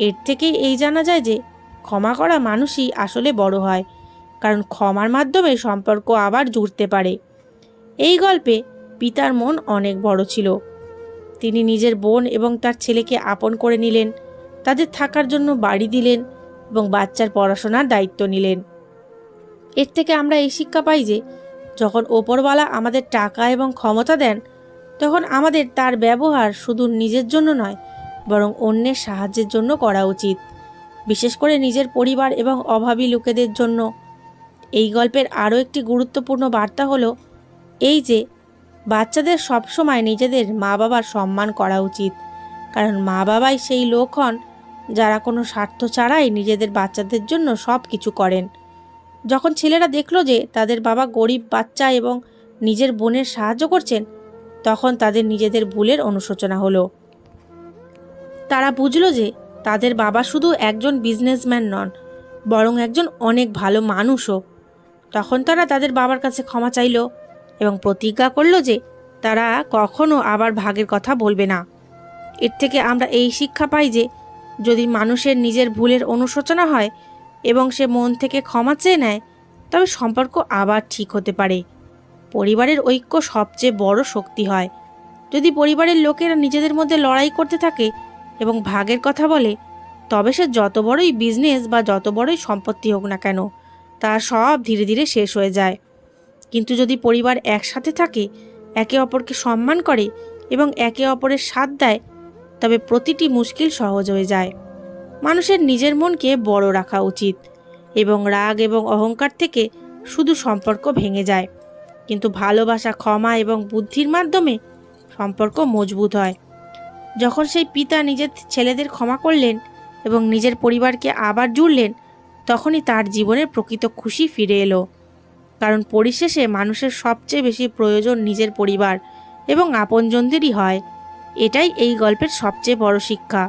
এর থেকেই এই জানা যায় যে ক্ষমা করা মানুষই আসলে বড় হয়, কারণ ক্ষমার মাধ্যমে সম্পর্ক আবার জুড়তে পারে। এই গল্পে পিতার মন অনেক বড় ছিল। তিনি নিজের বোন এবং তার ছেলেকে আপন করে নিলেন, তাদের থাকার জন্য বাড়ি দিলেন এবং বাচ্চার পড়াশোনার দায়িত্ব নিলেন। এর থেকে আমরা এই শিক্ষা পাই যে যখন ওপরওয়ালা আমাদের টাকা এবং ক্ষমতা দেন, তখন আমাদের তার ব্যবহার শুধু নিজের জন্য নয়, বরং অন্যের সাহায্যের জন্য করা উচিত, বিশেষ করে নিজের পরিবার এবং অভাবী লোকেদের জন্য। এই গল্পের আরও একটি গুরুত্বপূর্ণ বার্তা হলো এই যে বাচ্চাদের সবসময় নিজেদের মা বাবার সম্মান করা উচিত, কারণ মা বাবাই সেই লোক হন যারা কোনো স্বার্থ ছাড়াই নিজেদের বাচ্চাদের জন্য সব কিছু করেন। যখন ছেলেরা দেখলো যে তাদের বাবা গরিব বাচ্চা এবং নিজের বোনের সাহায্য করছেন, তখন তাদের নিজেদের ভুলের অনুশোচনা হলো। তারা বুঝলো যে তাদের বাবা শুধু একজন বিজনেসম্যান নন, বরং একজন অনেক ভালো মানুষও। তখন তারা তাদের বাবার কাছে ক্ষমা চাইল এবং প্রতিজ্ঞা করলো যে তারা কখনো আবার ভাগের কথা বলবে না। এর থেকে আমরা এই শিক্ষা পাই যে যদি মানুষের নিজের ভুলের অনুশোচনা হয় এবং সে মন থেকে ক্ষমা চেয়ে নেয়, তবে সম্পর্ক আবার ঠিক হতে পারে। পরিবারের ঐক্য সবচেয়ে বড় শক্তি হয়। যদি পরিবারের লোকেরা নিজেদের মধ্যে লড়াই করতে থাকে এবং ভাগের কথা বলে, তবে সে যত বড়ই বিজনেস বা যত বড়ই সম্পত্তি হোক না কেন, তা সব ধীরে ধীরে শেষ হয়ে যায়। কিন্তু যদি পরিবার একসাথে থাকে, একে অপরকে সম্মান করে এবং একে অপরের সাথ দেয়, তবে প্রতিটি মুশকিল সহজ হয়ে যায়। মানুষের নিজের মনকে বড় রাখা উচিত এবং রাগ এবং অহংকার থেকে শুধু সম্পর্ক ভেঙে যায়, কিন্তু ভালোবাসা, ক্ষমা এবং বুদ্ধির মাধ্যমে সম্পর্ক মজবুত হয়। যখন সেই পিতা নিজের ছেলেদের ক্ষমা করলেন এবং নিজের পরিবারকে আবার জুড়লেন, তখনই তার জীবনের প্রকৃত খুশি ফিরে এলো। কারণ পরিশেষে মানুষের সবচেয়ে বেশি প্রয়োজন নিজের পরিবার এবং আপনজনদেরই হয়। এটাই এই গল্পের সবচেয়ে বড় শিক্ষা,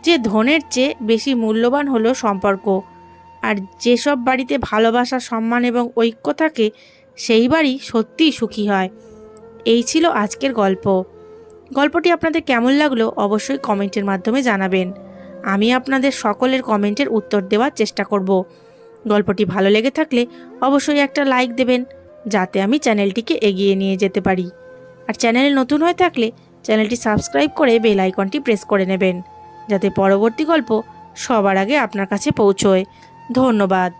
যে ধনের চেয়ে বেশি মূল্যবান হলো সম্পর্ক। আর যেসব বাড়িতে ভালোবাসা, সম্মান এবং ঐক্য থাকে, সেই বাড়ি সত্যিই সুখী হয়। এই ছিল আজকের গল্প। গল্পটি আপনাদের কেমন লাগলো অবশ্যই কমেন্টের মাধ্যমে জানাবেন। আমি আপনাদের সকলের কমেন্টের উত্তর দেওয়ার চেষ্টা করব। গল্পটি ভালো লেগে থাকলে অবশ্যই একটা লাইক দেবেন, যাতে আমি চ্যানেলটিকে এগিয়ে নিয়ে যেতে পারি। আর চ্যানেলে নতুন হয়ে থাকলে চ্যানেলটি সাবস্ক্রাইব করে বেল আইকনটি প্রেস করে নেবেন, যাতে পরবর্তী গল্প সবার আগে আপনার কাছে পৌঁছয়। ধন্যবাদ।